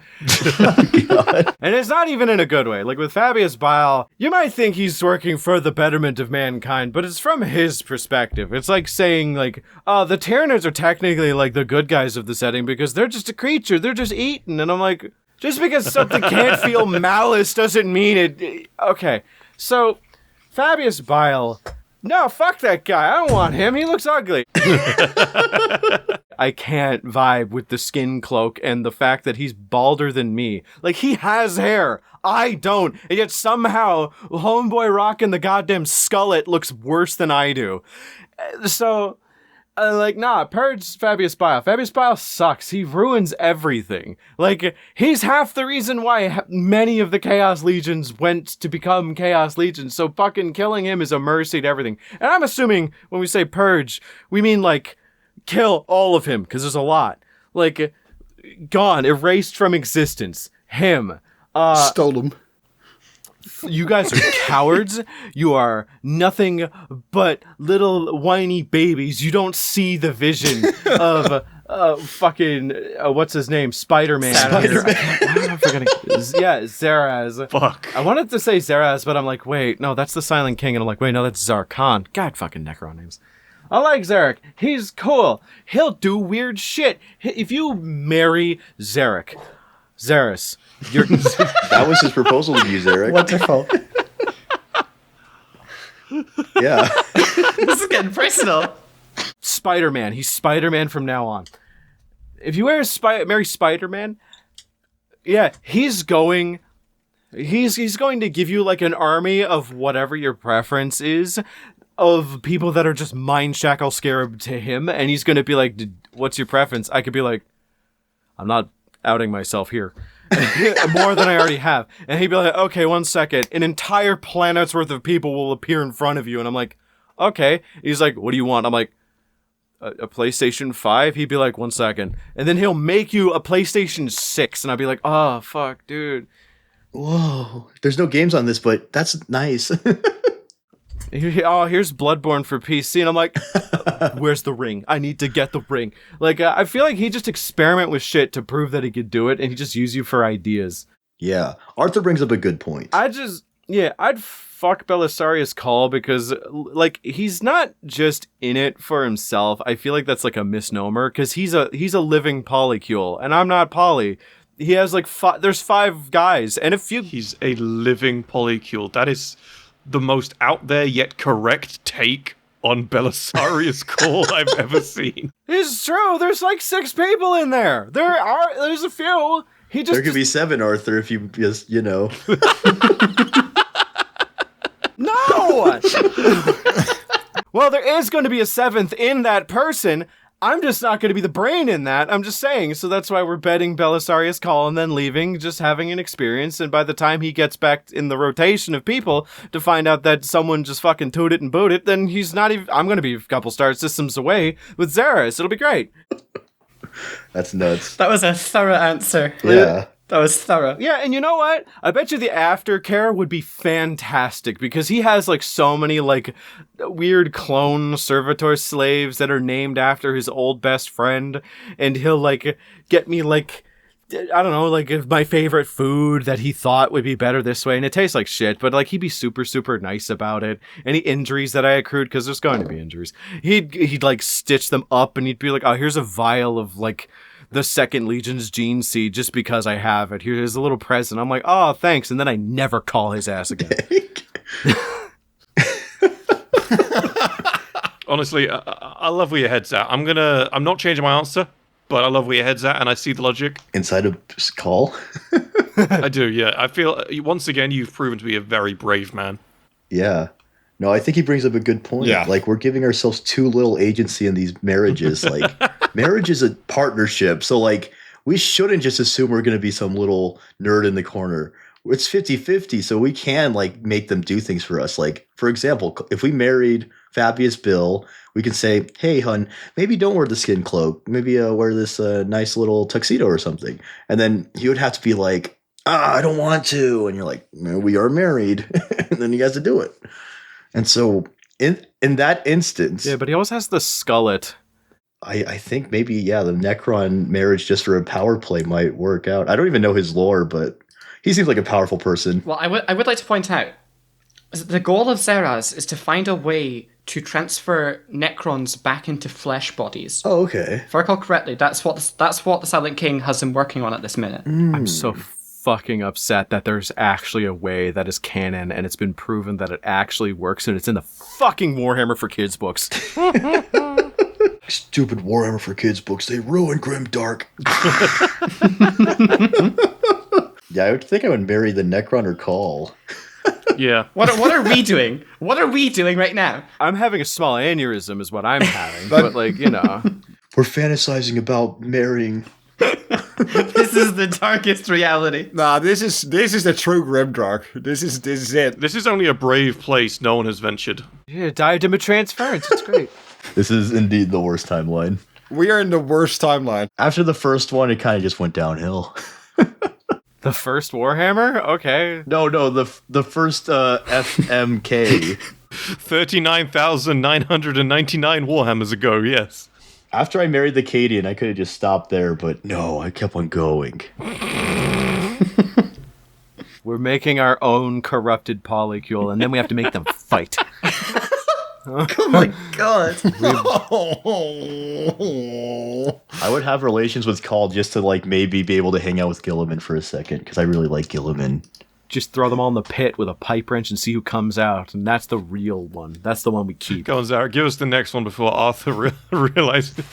it's not even in a good way. Like with Fabius Bile, you might think he's working for the betterment of mankind, but it's from his perspective. It's like saying like, the Tyranids are technically like the good guys of the setting because they're just a creature, they're just eaten. And I'm like, just because something can't feel malice doesn't mean it. Okay, so Fabius Bile. No, fuck that guy. I don't want him. He looks ugly. I can't vibe with the skin cloak and the fact that he's balder than me. Like, he has hair. I don't. And yet somehow, homeboy rocking the goddamn skullet looks worse than I do. So, Purge Fabius Bile. Fabius Bile sucks. He ruins everything. Like, he's half the reason why many of the Chaos Legions went to become Chaos Legions, so fucking killing him is a mercy to everything. And I'm assuming when we say purge, we mean, like, kill all of him, because there's a lot. Like, gone, erased from existence. Him. Stole him. You guys are cowards. You are nothing but little whiny babies. You don't see the vision of what's his name? Spider-Man. I'm forgetting. Yeah, Zaraz. Fuck. I wanted to say Zaraz, but I'm like, wait, no, that's the Silent King. And I'm like, wait, no, that's Zarkon. God, fucking Necron names. I like Zarek. He's cool. He'll do weird shit. If you marry Zaris, That was his proposal to you, Zarek. Wonderful. Yeah. This is getting personal. Spider-Man. He's Spider-Man from now on. If you marry Spider-Man, yeah, he's going to give you like an army of whatever your preference is, of people that are just mind shackle scarab to him, and he's going to be like, what's your preference? I could be like, I'm not outing myself here. More than I already have. And he'd be like, okay, 1 second. An entire planet's worth of people will appear in front of you. And I'm like, okay. He's like, what do you want? I'm like, a PlayStation 5? He'd be like, 1 second. And then he'll make you a PlayStation 6. And I'd be like, oh, fuck, dude. Whoa. There's no games on this, but that's nice. Oh, here's Bloodborne for PC. And I'm like, where's the ring? I need to get the ring. Like, I feel like he just experiment with shit to prove that he could do it. And he just use you for ideas. Yeah. Arthur brings up a good point. I'd fuck Belisarius Karl because, like, he's not just in it for himself. I feel like that's like a misnomer because he's a living polycule, and I'm not poly. He has like there's 5 guys, and He's a living polycule. That is the most out there yet correct take on Belisarius Karl I've ever seen. It's true. There's like 6 people in there. There's a few. There could be 7, Arthur, if you just, No! Well, there is going to be a 7th in that person. I'm just not going to be the brain in that. I'm just saying. So that's why we're betting Belisarius Call and then leaving, just having an experience. And by the time he gets back in the rotation of people to find out that someone just fucking toot it and boot it, then he's not even... I'm going to be a couple star systems away with Xeris. It'll be great. That's nuts. That was a thorough answer. Yeah. That was thorough. Yeah, and you know what? I bet you the aftercare would be fantastic because he has like so many like weird clone servitor slaves that are named after his old best friend, and he'll like get me like, I don't know, like my favorite food that he thought would be better this way, and it tastes like shit, but like he'd be super, super nice about it. Any injuries that I accrued, because there's going to be injuries, he'd like stitch them up, and he'd be like, oh, here's a vial of like the Second Legion's gene seed just because I have it. Here's a little present. I'm like, oh, thanks. And then I never call his ass again. Honestly, I love where your head's at. I'm not changing my answer, but I love where your head's at, and I see the logic. Inside of Call? I do, yeah. I feel, once again, you've proven to be a very brave man. Yeah. No, I think he brings up a good point. Yeah. Like, we're giving ourselves too little agency in these marriages. Like, marriage is a partnership. So, like, we shouldn't just assume we're going to be some little nerd in the corner. It's 50-50, so we can, like, make them do things for us. Like, for example, if we married Fabius Bill, we can say, hey, hun, maybe don't wear the skin cloak. Maybe wear this nice little tuxedo or something. And then he would have to be like, I don't want to. And you're like, we are married. And then he has to do it. And so in that instance... Yeah, but he always has the skullet. I think maybe, yeah, the Necron marriage just for a power play might work out. I don't even know his lore, but he seems like a powerful person. Well, I would like to point out, the goal of Xeras is to find a way to transfer Necrons back into flesh bodies. Oh, okay. If I recall correctly, that's what the Silent King has him working on at this minute. I'm so fucking upset that there's actually a way that is canon and it's been proven that it actually works and it's in the fucking Warhammer for Kids books. Stupid Warhammer for Kids books. They ruin Grimdark. Yeah, I would think I would marry the Necron or Call. Yeah. What are we doing? What are we doing right now? I'm having a small aneurysm is what I'm having. but like, you know. We're fantasizing about marrying... This is the darkest reality. Nah, this is the true Grimdark. This is it. This is only a brave place no one has ventured. Yeah, diadem of transference. It's great. This is indeed the worst timeline. We are in the worst timeline. After the first one, it kind of just went downhill. The first Warhammer? Okay. No, the first FMK. 39,999 Warhammers ago, yes. After I married the Cadian, I could have just stopped there, but no, I kept on going. We're making our own corrupted polycule, and then we have to make them fight. Oh my god. I would have relations with Call just to, like, maybe be able to hang out with Gilliman for a second, because I really like Gilliman. Just throw them all in the pit with a pipe wrench and see who comes out, and that's the real one. That's the one we keep. Go on, Zara, give us the next one before Arthur realizes.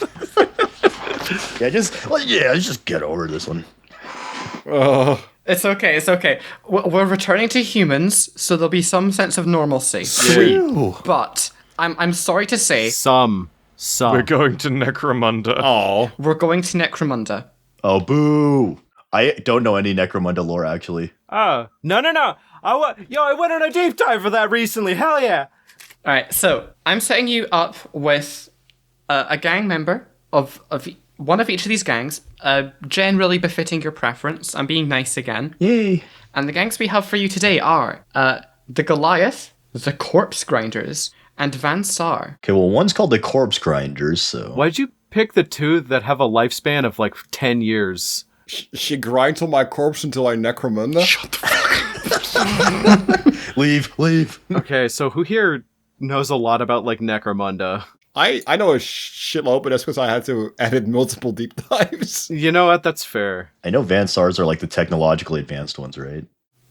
just get over this one. It's okay. We're returning to humans, so there'll be some sense of normalcy. Sweet. But I'm sorry to say, Some. We're going to Necromunda. Oh, we're going to Necromunda. Oh, boo. I don't know any Necromunda lore, actually. Oh, no. I went on a deep dive for that recently. Hell yeah. All right, so I'm setting you up with a gang member of one of each of these gangs, generally befitting your preference. I'm being nice again. Yay. And the gangs we have for you today are the Goliath, the Corpse Grinders, and Van Sar. Okay, well, one's called the Corpse Grinders, so... Why'd you pick the two that have a lifespan of like 10 years? she grinds on my corpse until I necromunda. Shut the fuck up. Leave. Okay, so who here knows a lot about like Necromunda? I know a shitload, but that's because I had to edit multiple deep dives. You know what? That's fair. I know Van Sars are like the technologically advanced ones, right?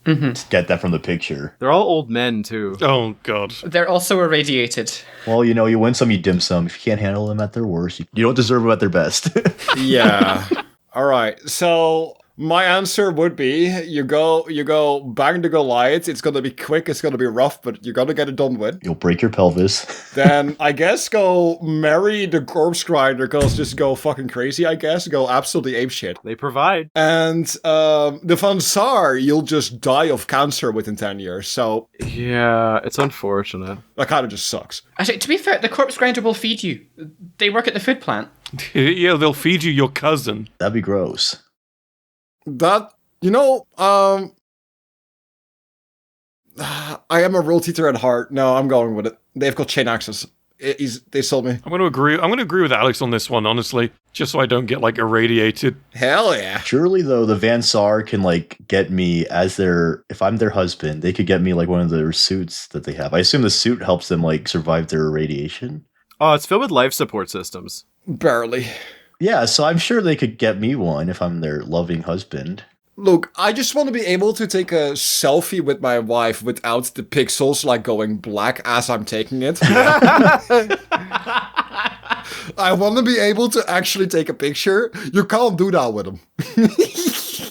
Mm-hmm. Just get that from the picture. They're all old men too. Oh, God. They're also irradiated. Well, you know, you win some, you dim some. If you can't handle them at their worst, you don't deserve them at their best. Yeah. All right. So My answer would be you go bang the Goliath. It's gonna be quick, it's gonna be rough, but you're gonna get it done with. You'll break your pelvis. Then I guess go marry the corpse grinder, girls just go fucking crazy, I guess. Go absolutely apeshit. They provide. And the Van Saar, you'll just die of cancer within 10 years. So Yeah, it's unfortunate. that kind of just sucks. Actually, to be fair, the corpse grinder will feed you. They work at the food plant. Yeah, they'll feed you your cousin. That'd be gross. That, I am a rule teacher at heart. No, I'm going with it. They've got chain access. They sold me. I'm going to agree with Alex on this one, honestly, just so I don't get, like, irradiated. Hell yeah. Surely, though, the Van Saar can, like, get me if I'm their husband, they could get me, like, one of their suits that they have. I assume the suit helps them, like, survive their irradiation. Oh, it's filled with life support systems. Barely. Yeah, so I'm sure they could get me one if I'm their loving husband. Look, I just want to be able to take a selfie with my wife without the pixels, like, going black as I'm taking it. I want to be able to actually take a picture. You can't do that with them.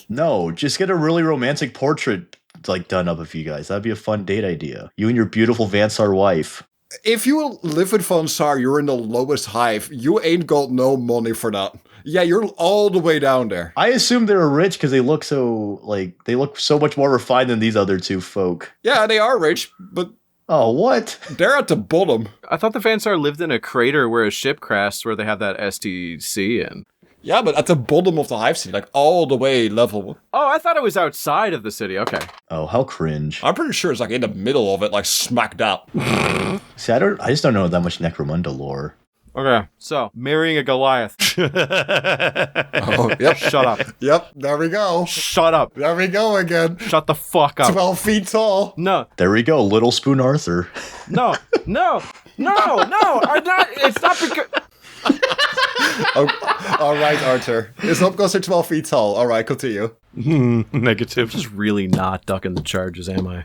No, just get a really romantic portrait, like, done up of you guys. That'd be a fun date idea. You and your beautiful Van Saar wife. If you live with Van Saar, you're in the lowest hive. You ain't got no money for that. Yeah, you're all the way down there. I assume they're rich because they look so much more refined than these other two folk. Yeah, they are rich, but Oh, what? they're at the bottom. I thought the Van Saar lived in a crater where a ship crashed where they have that STC in. Yeah, but at the bottom of the hive city, like all the way level. Oh, I thought it was outside of the city. Okay. Oh, how cringe. I'm pretty sure it's like in the middle of it, like smacked up. See, I just don't know that much Necromunda lore. Okay, so marrying a Goliath. Oh, yep. Shut up. Yep, there we go. Shut up. There we go again. Shut the fuck up. 12 feet tall. No, There we go, Little Spoon Arthur. no, no, no, no. I'm not. It's not because. Oh, all right, Arthur. It's not because they're 12 feet tall. All right, continue. Negative. Just really not ducking the charges, am I?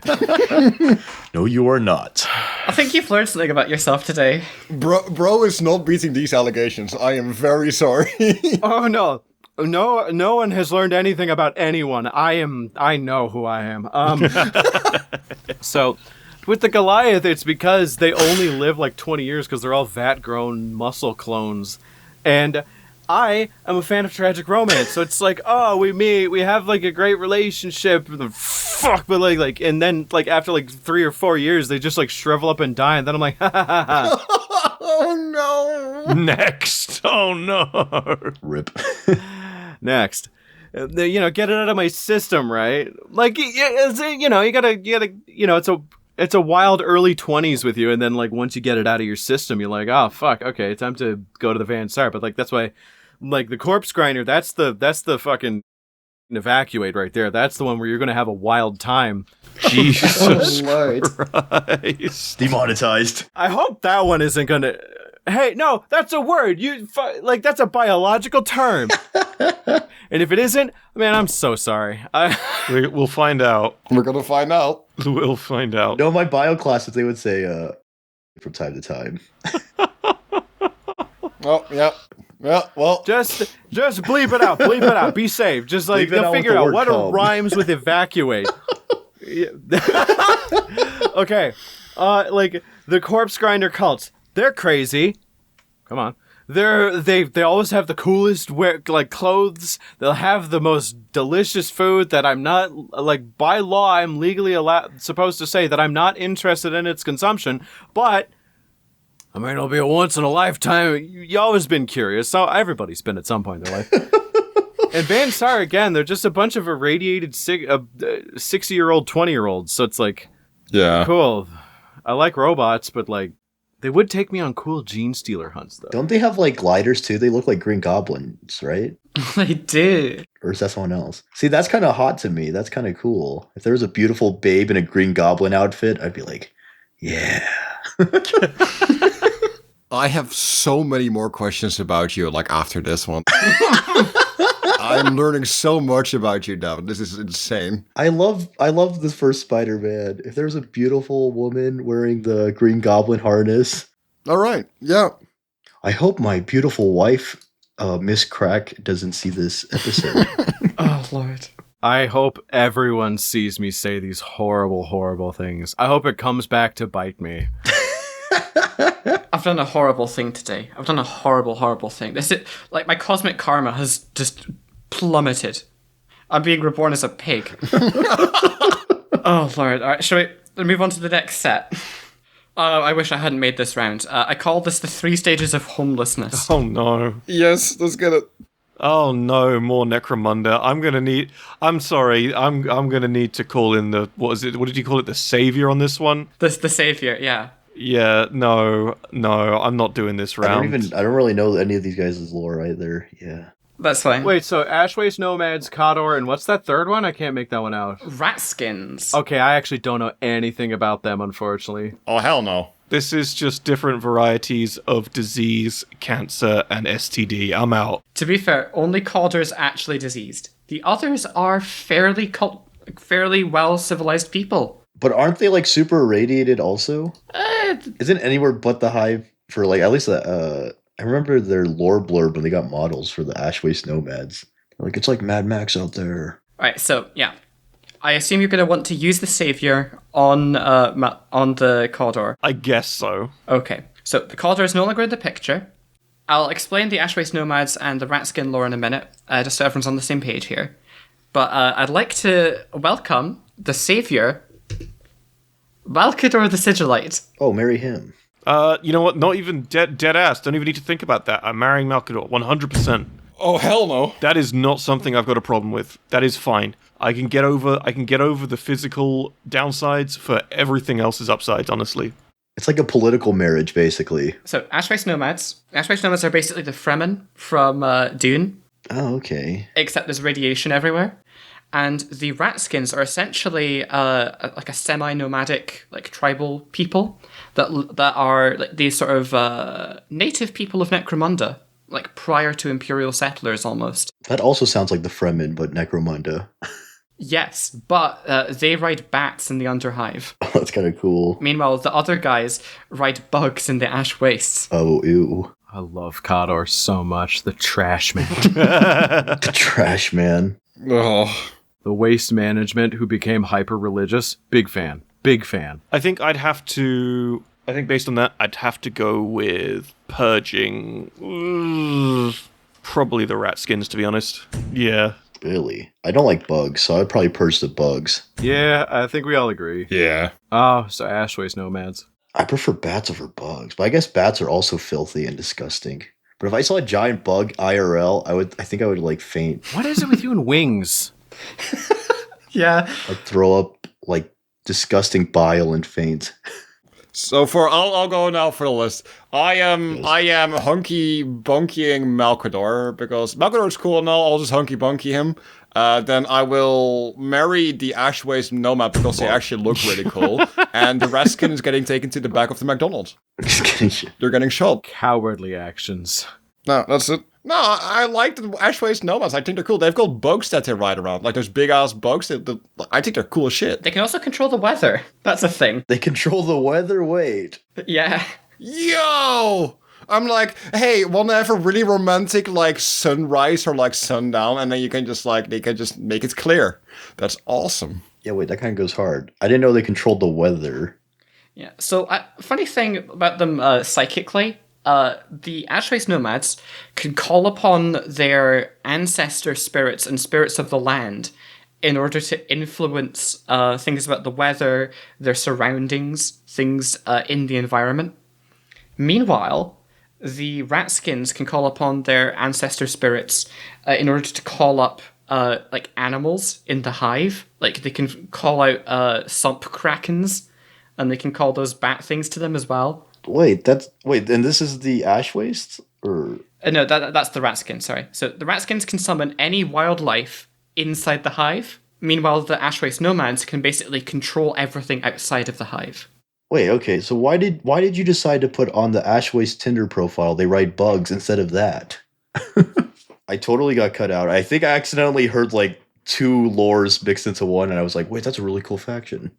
No, you are not. I think you've learned something about yourself today. Bro is not beating these allegations. I am very sorry. Oh no. No one has learned anything about anyone. I know who I am. So with the Goliath, it's because they only live like 20 years because they're all vat-grown muscle clones. And I am a fan of tragic romance. So it's like, oh, we meet, we have like a great relationship. Fuck, but like, and then like after like 3 or 4 years, they just like shrivel up and die. And then I'm like, ha ha ha ha. Oh no. Next. Oh no. Rip. Next. Get it out of my system, right? Like, you gotta, it's a wild early 20s with you, and then like once you get it out of your system, you're like, oh fuck, okay, time to go to the Van Saar. But like that's why, like the corpse grinder, that's the fucking evacuate right there. That's the one where you're gonna have a wild time. Jesus Lord. Christ. Demonetized. I hope that one isn't gonna. Hey, no, that's a word. That's a biological term. And if it isn't, man, I'm so sorry. We'll find out. We're going to find out. We'll find out. No, my bio classes, they would say from time to time. Oh, yeah. Yeah, well. Just bleep it out. Bleep it out. Be safe. Just like Bleep it out figure with the out word what come. rhymes with evacuate. Okay. Like the corpse grinder cults. They're crazy. Come on. They always have the coolest clothes. They'll have the most delicious food that I'm not like by law I'm legally supposed to say that I'm not interested in its consumption, but I mean it'll be a once in a lifetime. You always been curious, so everybody's been at some point in their life. And Van Saar again, they're just a bunch of irradiated 60-year-old, 20-year-olds. So it's like, Yeah. cool. I like robots, but like. They would take me on cool gene stealer hunts, though. Don't they have like gliders too? They look like Green Goblins, right? They do. Or is that someone else? See, that's kind of hot to me. That's kind of cool. If there was a beautiful babe in a Green Goblin outfit, I'd be like, yeah. I have so many more questions about you, like, after this one. I'm learning so much about you, Devin. This is insane. I love the first Spider-Man. If there was a beautiful woman wearing the Green Goblin harness. All right. Yeah. I hope my beautiful wife Miss Crack doesn't see this episode. Oh, Lord. I hope everyone sees me say these horrible, horrible things. I hope it comes back to bite me. I've done a horrible thing today. I've done a horrible, horrible thing. This is like my cosmic karma has just plummeted. I'm being reborn as a pig. Oh, Lord. All right, shall we move on to the next set? I wish I hadn't made this round. I call this the 3 stages of homelessness. Oh no. Yes, let's get it. Oh no, more Necromunda. I'm sorry, I'm gonna need to call in the, what did you call it, the savior on this one? The savior, yeah. Yeah, no, I'm not doing this round. I don't really know any of these guys' lore either. Yeah. That's fine. Wait, so Ashwaste Nomads, Kador, and what's that third one? I can't make that one out. Ratskins. Okay, I actually don't know anything about them, unfortunately. Oh, hell no. This is just different varieties of disease, cancer, and STD. I'm out. To be fair, only Caldor's actually diseased. The others are fairly well civilized people. But aren't they like super irradiated also? Isn't anywhere but the hive for like at least I remember their lore blurb when they got models for the Ashwaste Nomads. Like it's like Mad Max out there. Alright, so yeah. I assume you're going to want to use the savior on the Caldor. I guess so. Okay, so the Caldor is no longer in the picture. I'll explain the Ashwaste Nomads and the Ratskin lore in a minute, just so everyone's on the same page here. But I'd like to welcome the savior, Valkador the Sigillite. Oh, marry him. You know what? Not even dead ass. Don't even need to think about that. I'm marrying Malkador, 100%. Oh, hell no. That is not something I've got a problem with. That is fine. I can get over the physical downsides for everything else's upsides, honestly. It's like a political marriage, basically. So, Ashwaste Nomads. Ashwaste Nomads are basically the Fremen from Dune. Oh, okay. Except there's radiation everywhere. And the Ratskins are essentially like a semi-nomadic, like tribal people that are like these sort of native people of Necromunda, like prior to Imperial settlers almost. That also sounds like the Fremen, but Necromunda. Yes, but they ride bats in the Underhive. Oh, that's kind of cool. Meanwhile, the other guys ride bugs in the Ash Wastes. Oh, ew. I love Kador so much. The trash man. The trash man. Oh. The waste management who became hyper-religious. Big fan. Big fan. I think based on that, I'd have to go with Purging. Probably the Ratskins, to be honest. Yeah. Really? I don't like bugs, so I'd probably purge the bugs. Yeah, I think we all agree. Yeah. Oh, so Ashwaste Nomads. I prefer bats over bugs, but I guess bats are also filthy and disgusting. But if I saw a giant bug IRL, I think I would like faint. What is it with you and wings? Yeah. I'd throw up like disgusting bile and faint. So I'll go now for the list. I am hunky bunkying Malkador because Malkador's cool and all. I'll just hunky bunky him. Then I will marry the Ashwaste Nomad because they actually look really cool. And the Raskin is getting taken to the back of the McDonald's. They're getting shot. Cowardly actions. No, that's it. No, I like the Ashwaste Nomads. I think they're cool. They've got bugs that they ride around. Like those big-ass bugs. I think they're cool as shit. They can also control the weather. That's a thing. They control the weather? Wait. Yeah. Yo! I'm like, hey, want to have a really romantic, like, sunrise or, like, sundown? And then they can just make it clear. That's awesome. Yeah, wait, that kind of goes hard. I didn't know they controlled the weather. Yeah. So, funny thing about them psychically, the Ashwaste Nomads can call upon their ancestor spirits and spirits of the land in order to influence things about the weather, their surroundings, things in the environment. Meanwhile, the Ratskins can call upon their ancestor spirits in order to call up like animals in the hive. Like they can call out sump krakens, and they can call those bat things to them as well. Wait, and this is the Ashwaste? Or No, that's the Ratskins, sorry. So the Ratskins can summon any wildlife inside the hive. Meanwhile, the Ashwaste Nomads can basically control everything outside of the hive. wait, okay, so why did you decide to put on the Ashwaste Tinder profile they write bugs instead of that? I totally got cut out. I think I accidentally heard like two lores mixed into one, and I was like, wait, that's a really cool faction.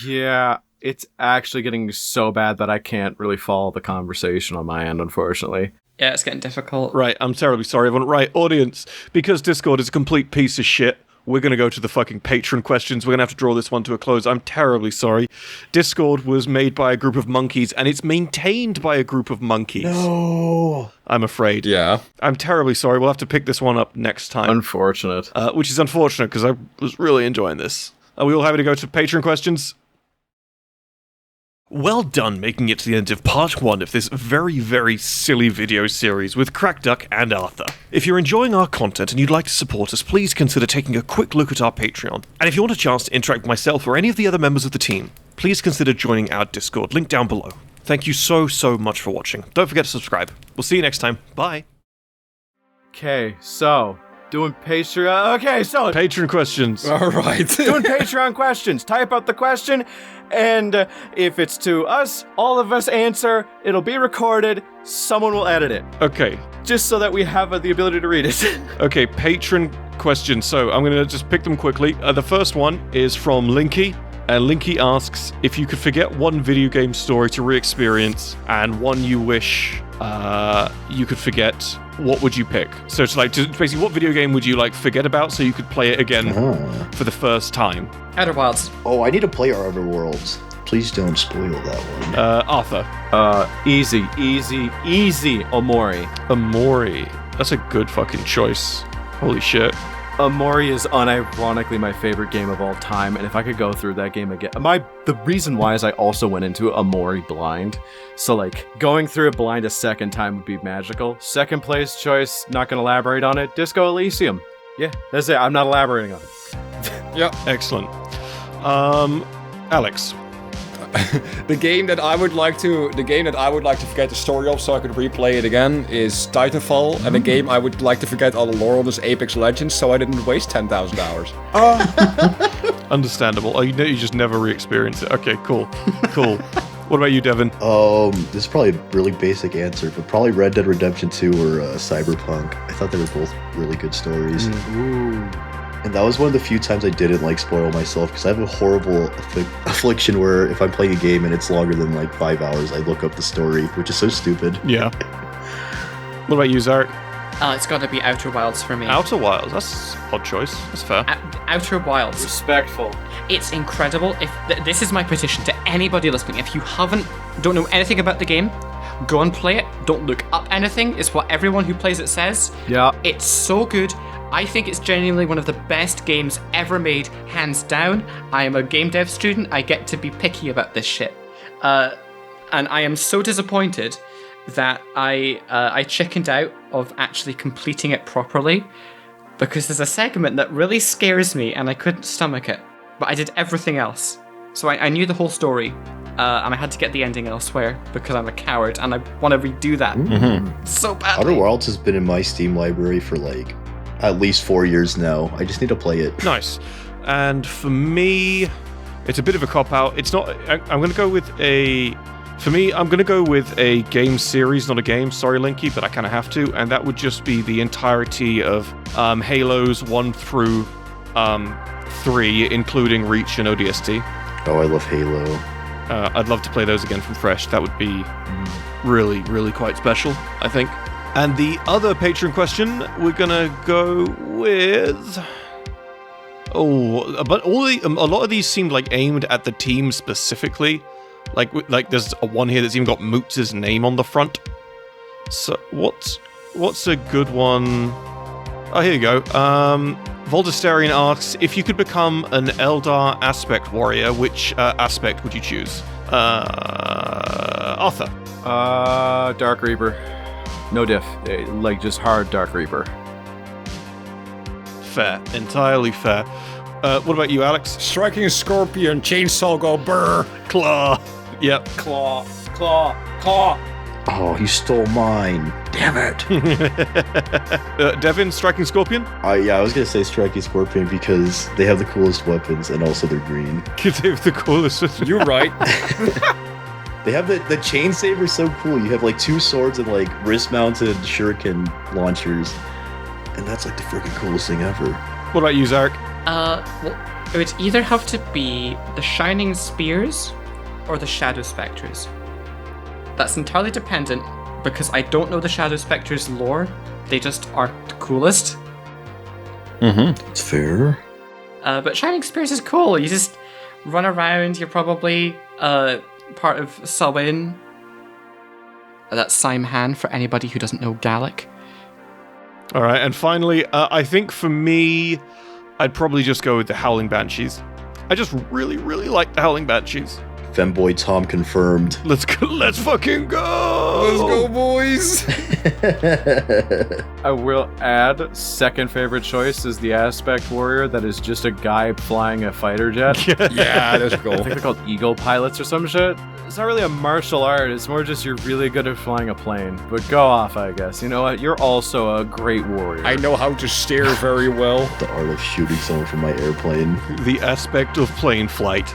Yeah, it's actually getting so bad that I can't really follow the conversation on my end, unfortunately. Yeah, it's getting difficult. Right, I'm terribly sorry, everyone. Right, audience, because Discord is a complete piece of shit, we're going to go to the fucking Patron questions. We're going to have to draw this one to a close. I'm terribly sorry. Discord was made by a group of monkeys, and it's maintained by a group of monkeys. No. I'm afraid. Yeah. I'm terribly sorry. We'll have to pick this one up next time. Unfortunate. Which is unfortunate, because I was really enjoying this. Are we all happy to go to Patron questions? Well done making it to the end of part 1 of this very, very silly video series with Krakduk and Arthur. If you're enjoying our content and you'd like to support us, please consider taking a quick look at our Patreon. And if you want a chance to interact with myself or any of the other members of the team, please consider joining our Discord, link down below. Thank you so much for watching. Don't forget to subscribe. We'll see you next time. Bye. Okay, so doing Patreon. Okay, so Patron questions. All right. doing Patreon questions. Type out the question, and if it's to us, all of us answer. It'll be recorded. Someone will edit it, Okay. just so that we have the ability to read it. Okay, patron questions. So I'm going to just pick them quickly. The first one is from Linky. And Linky asks, if you could forget one video game story to re-experience and one you wish you could forget, what would you pick? So it's like, basically, what video game would you like forget about so you could play it again for the first time? Outer Wilds. Oh, I need to play Outer Worlds. Please don't spoil that one. Arthur. Easy, Omori. Amori. That's a good fucking choice. Holy shit. Omori is unironically my favorite game of all time, and if I could go through that game again, the reason why is I also went into Omori blind, so like going through it blind a second time would be magical. Second place choice, not gonna elaborate on it. Disco Elysium. Yeah, that's it. I'm not elaborating on it. Yep. Excellent. Alex. The game that I would like to forget the story of so I could replay it again is Titanfall, and a game I would like to forget all the lore of is Apex Legends so I didn't waste 10,000 hours. Understandable. Oh, you just never re-experience it. Okay, cool. What about you, Devin? This is probably a really basic answer, but probably Red Dead Redemption 2 or Cyberpunk. I thought they were both really good stories. Ooh. And that was one of the few times I didn't like spoil myself, because I have a horrible affliction where if I'm playing a game and it's longer than like 5 hours, I look up the story, which is so stupid. Yeah. What about you, Zarek? It's got to be Outer Wilds for me. Outer Wilds. That's an odd choice. That's fair. Outer Wilds. Respectful. It's incredible. If this is my petition to anybody listening, if you don't know anything about the game, go and play it. Don't look up anything. It's what everyone who plays it says. Yeah. It's so good. I think it's genuinely one of the best games ever made, hands down. I am a game dev student. I get to be picky about this shit. And I am so disappointed that I chickened out of actually completing it properly, because there's a segment that really scares me and I couldn't stomach it. But I did everything else. So I knew the whole story, and I had to get the ending elsewhere because I'm a coward and I want to redo that so badly. Outer Worlds has been in my Steam library for like at least 4 years now. I just need to play it. Nice. And for me, it's a bit of a cop-out. It's not... I'm going to go with a... For me, I'm going to go with a game series, not a game. Sorry, Linky, but I kind of have to. And that would just be the entirety of Halos 1 through 3, including Reach and ODST. Oh, I love Halo. I'd love to play those again from fresh. That would be really, really quite special, I think. And the other Patreon question, we're going to go with... Oh, but a lot of these seemed like aimed at the team specifically. Like there's one here that's even got Moots' name on the front. So what's a good one? Oh, here you go. Voldestarian asks, if you could become an Eldar aspect warrior, which aspect would you choose? Arthur. Dark Reaper. No diff. Like just hard Dark Reaper. Fair. Entirely fair. What about you, Alex? Striking Scorpion, Chainsaw go brr. Claw. Yep. Claw. Oh, you stole mine. Damn it. Devin, Striking Scorpion? Yeah, I was going to say Striking Scorpion because they have the coolest weapons and also they're green. They have the coolest. You're right. They have the chain saber so cool. You have like 2 swords and like wrist-mounted shuriken launchers. And that's like the freaking coolest thing ever. What about you, Zarek? Well, it would either have to be the Shining Spears or the Shadow Spectres. That's entirely dependent, because I don't know the Shadow Spectre's lore. They just are the coolest. It's fair. But Shining Spears is cool. You just run around. You're probably part of Samhain. That's Simhan for anybody who doesn't know Gaelic. All right, and finally, I think for me, I'd probably just go with the Howling Banshees. I just really, really like the Howling Banshees. Femboy Tom confirmed. Let's go, let's fucking go! Let's go, boys! I will add, second favorite choice is the Aspect Warrior that is just a guy flying a fighter jet. Yeah, that's I cool. think they're called Eagle Pilots or some shit. It's not really a martial art, it's more just you're really good at flying a plane. But go off, I guess. You know what? You're also a great warrior. I know how to steer very well. The art of shooting someone from my airplane. The aspect of plane flight.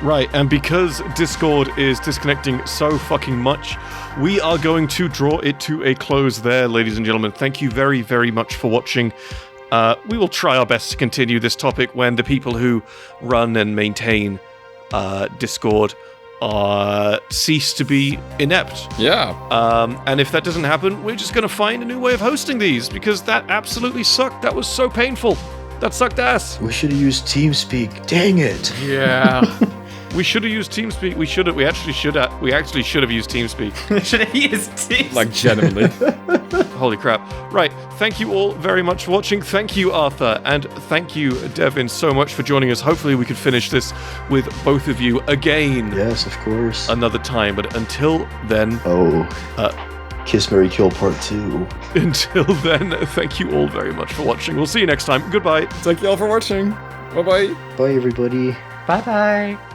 Right, and because Discord is disconnecting so fucking much, we are going to draw it to a close there, ladies and gentlemen. Thank you very, very much for watching. We will try our best to continue this topic when the people who run and maintain Discord cease to be inept. Yeah. And if that doesn't happen, we're just going to find a new way of hosting these, because that absolutely sucked. That was so painful. That sucked ass. We should have used TeamSpeak. Dang it. Yeah. We should have used TeamSpeak. We actually should have used TeamSpeak. Should have used Teams. Like, genuinely. Holy crap. Right. Thank you all very much for watching. Thank you, Arthur. And thank you, Devin, so much for joining us. Hopefully we can finish this with both of you again. Yes, of course. Another time. But until then... Kiss, Marry, Kill Part 2. Until then, thank you all very much for watching. We'll see you next time. Goodbye. Thank you all for watching. Bye-bye. Bye, everybody. Bye-bye.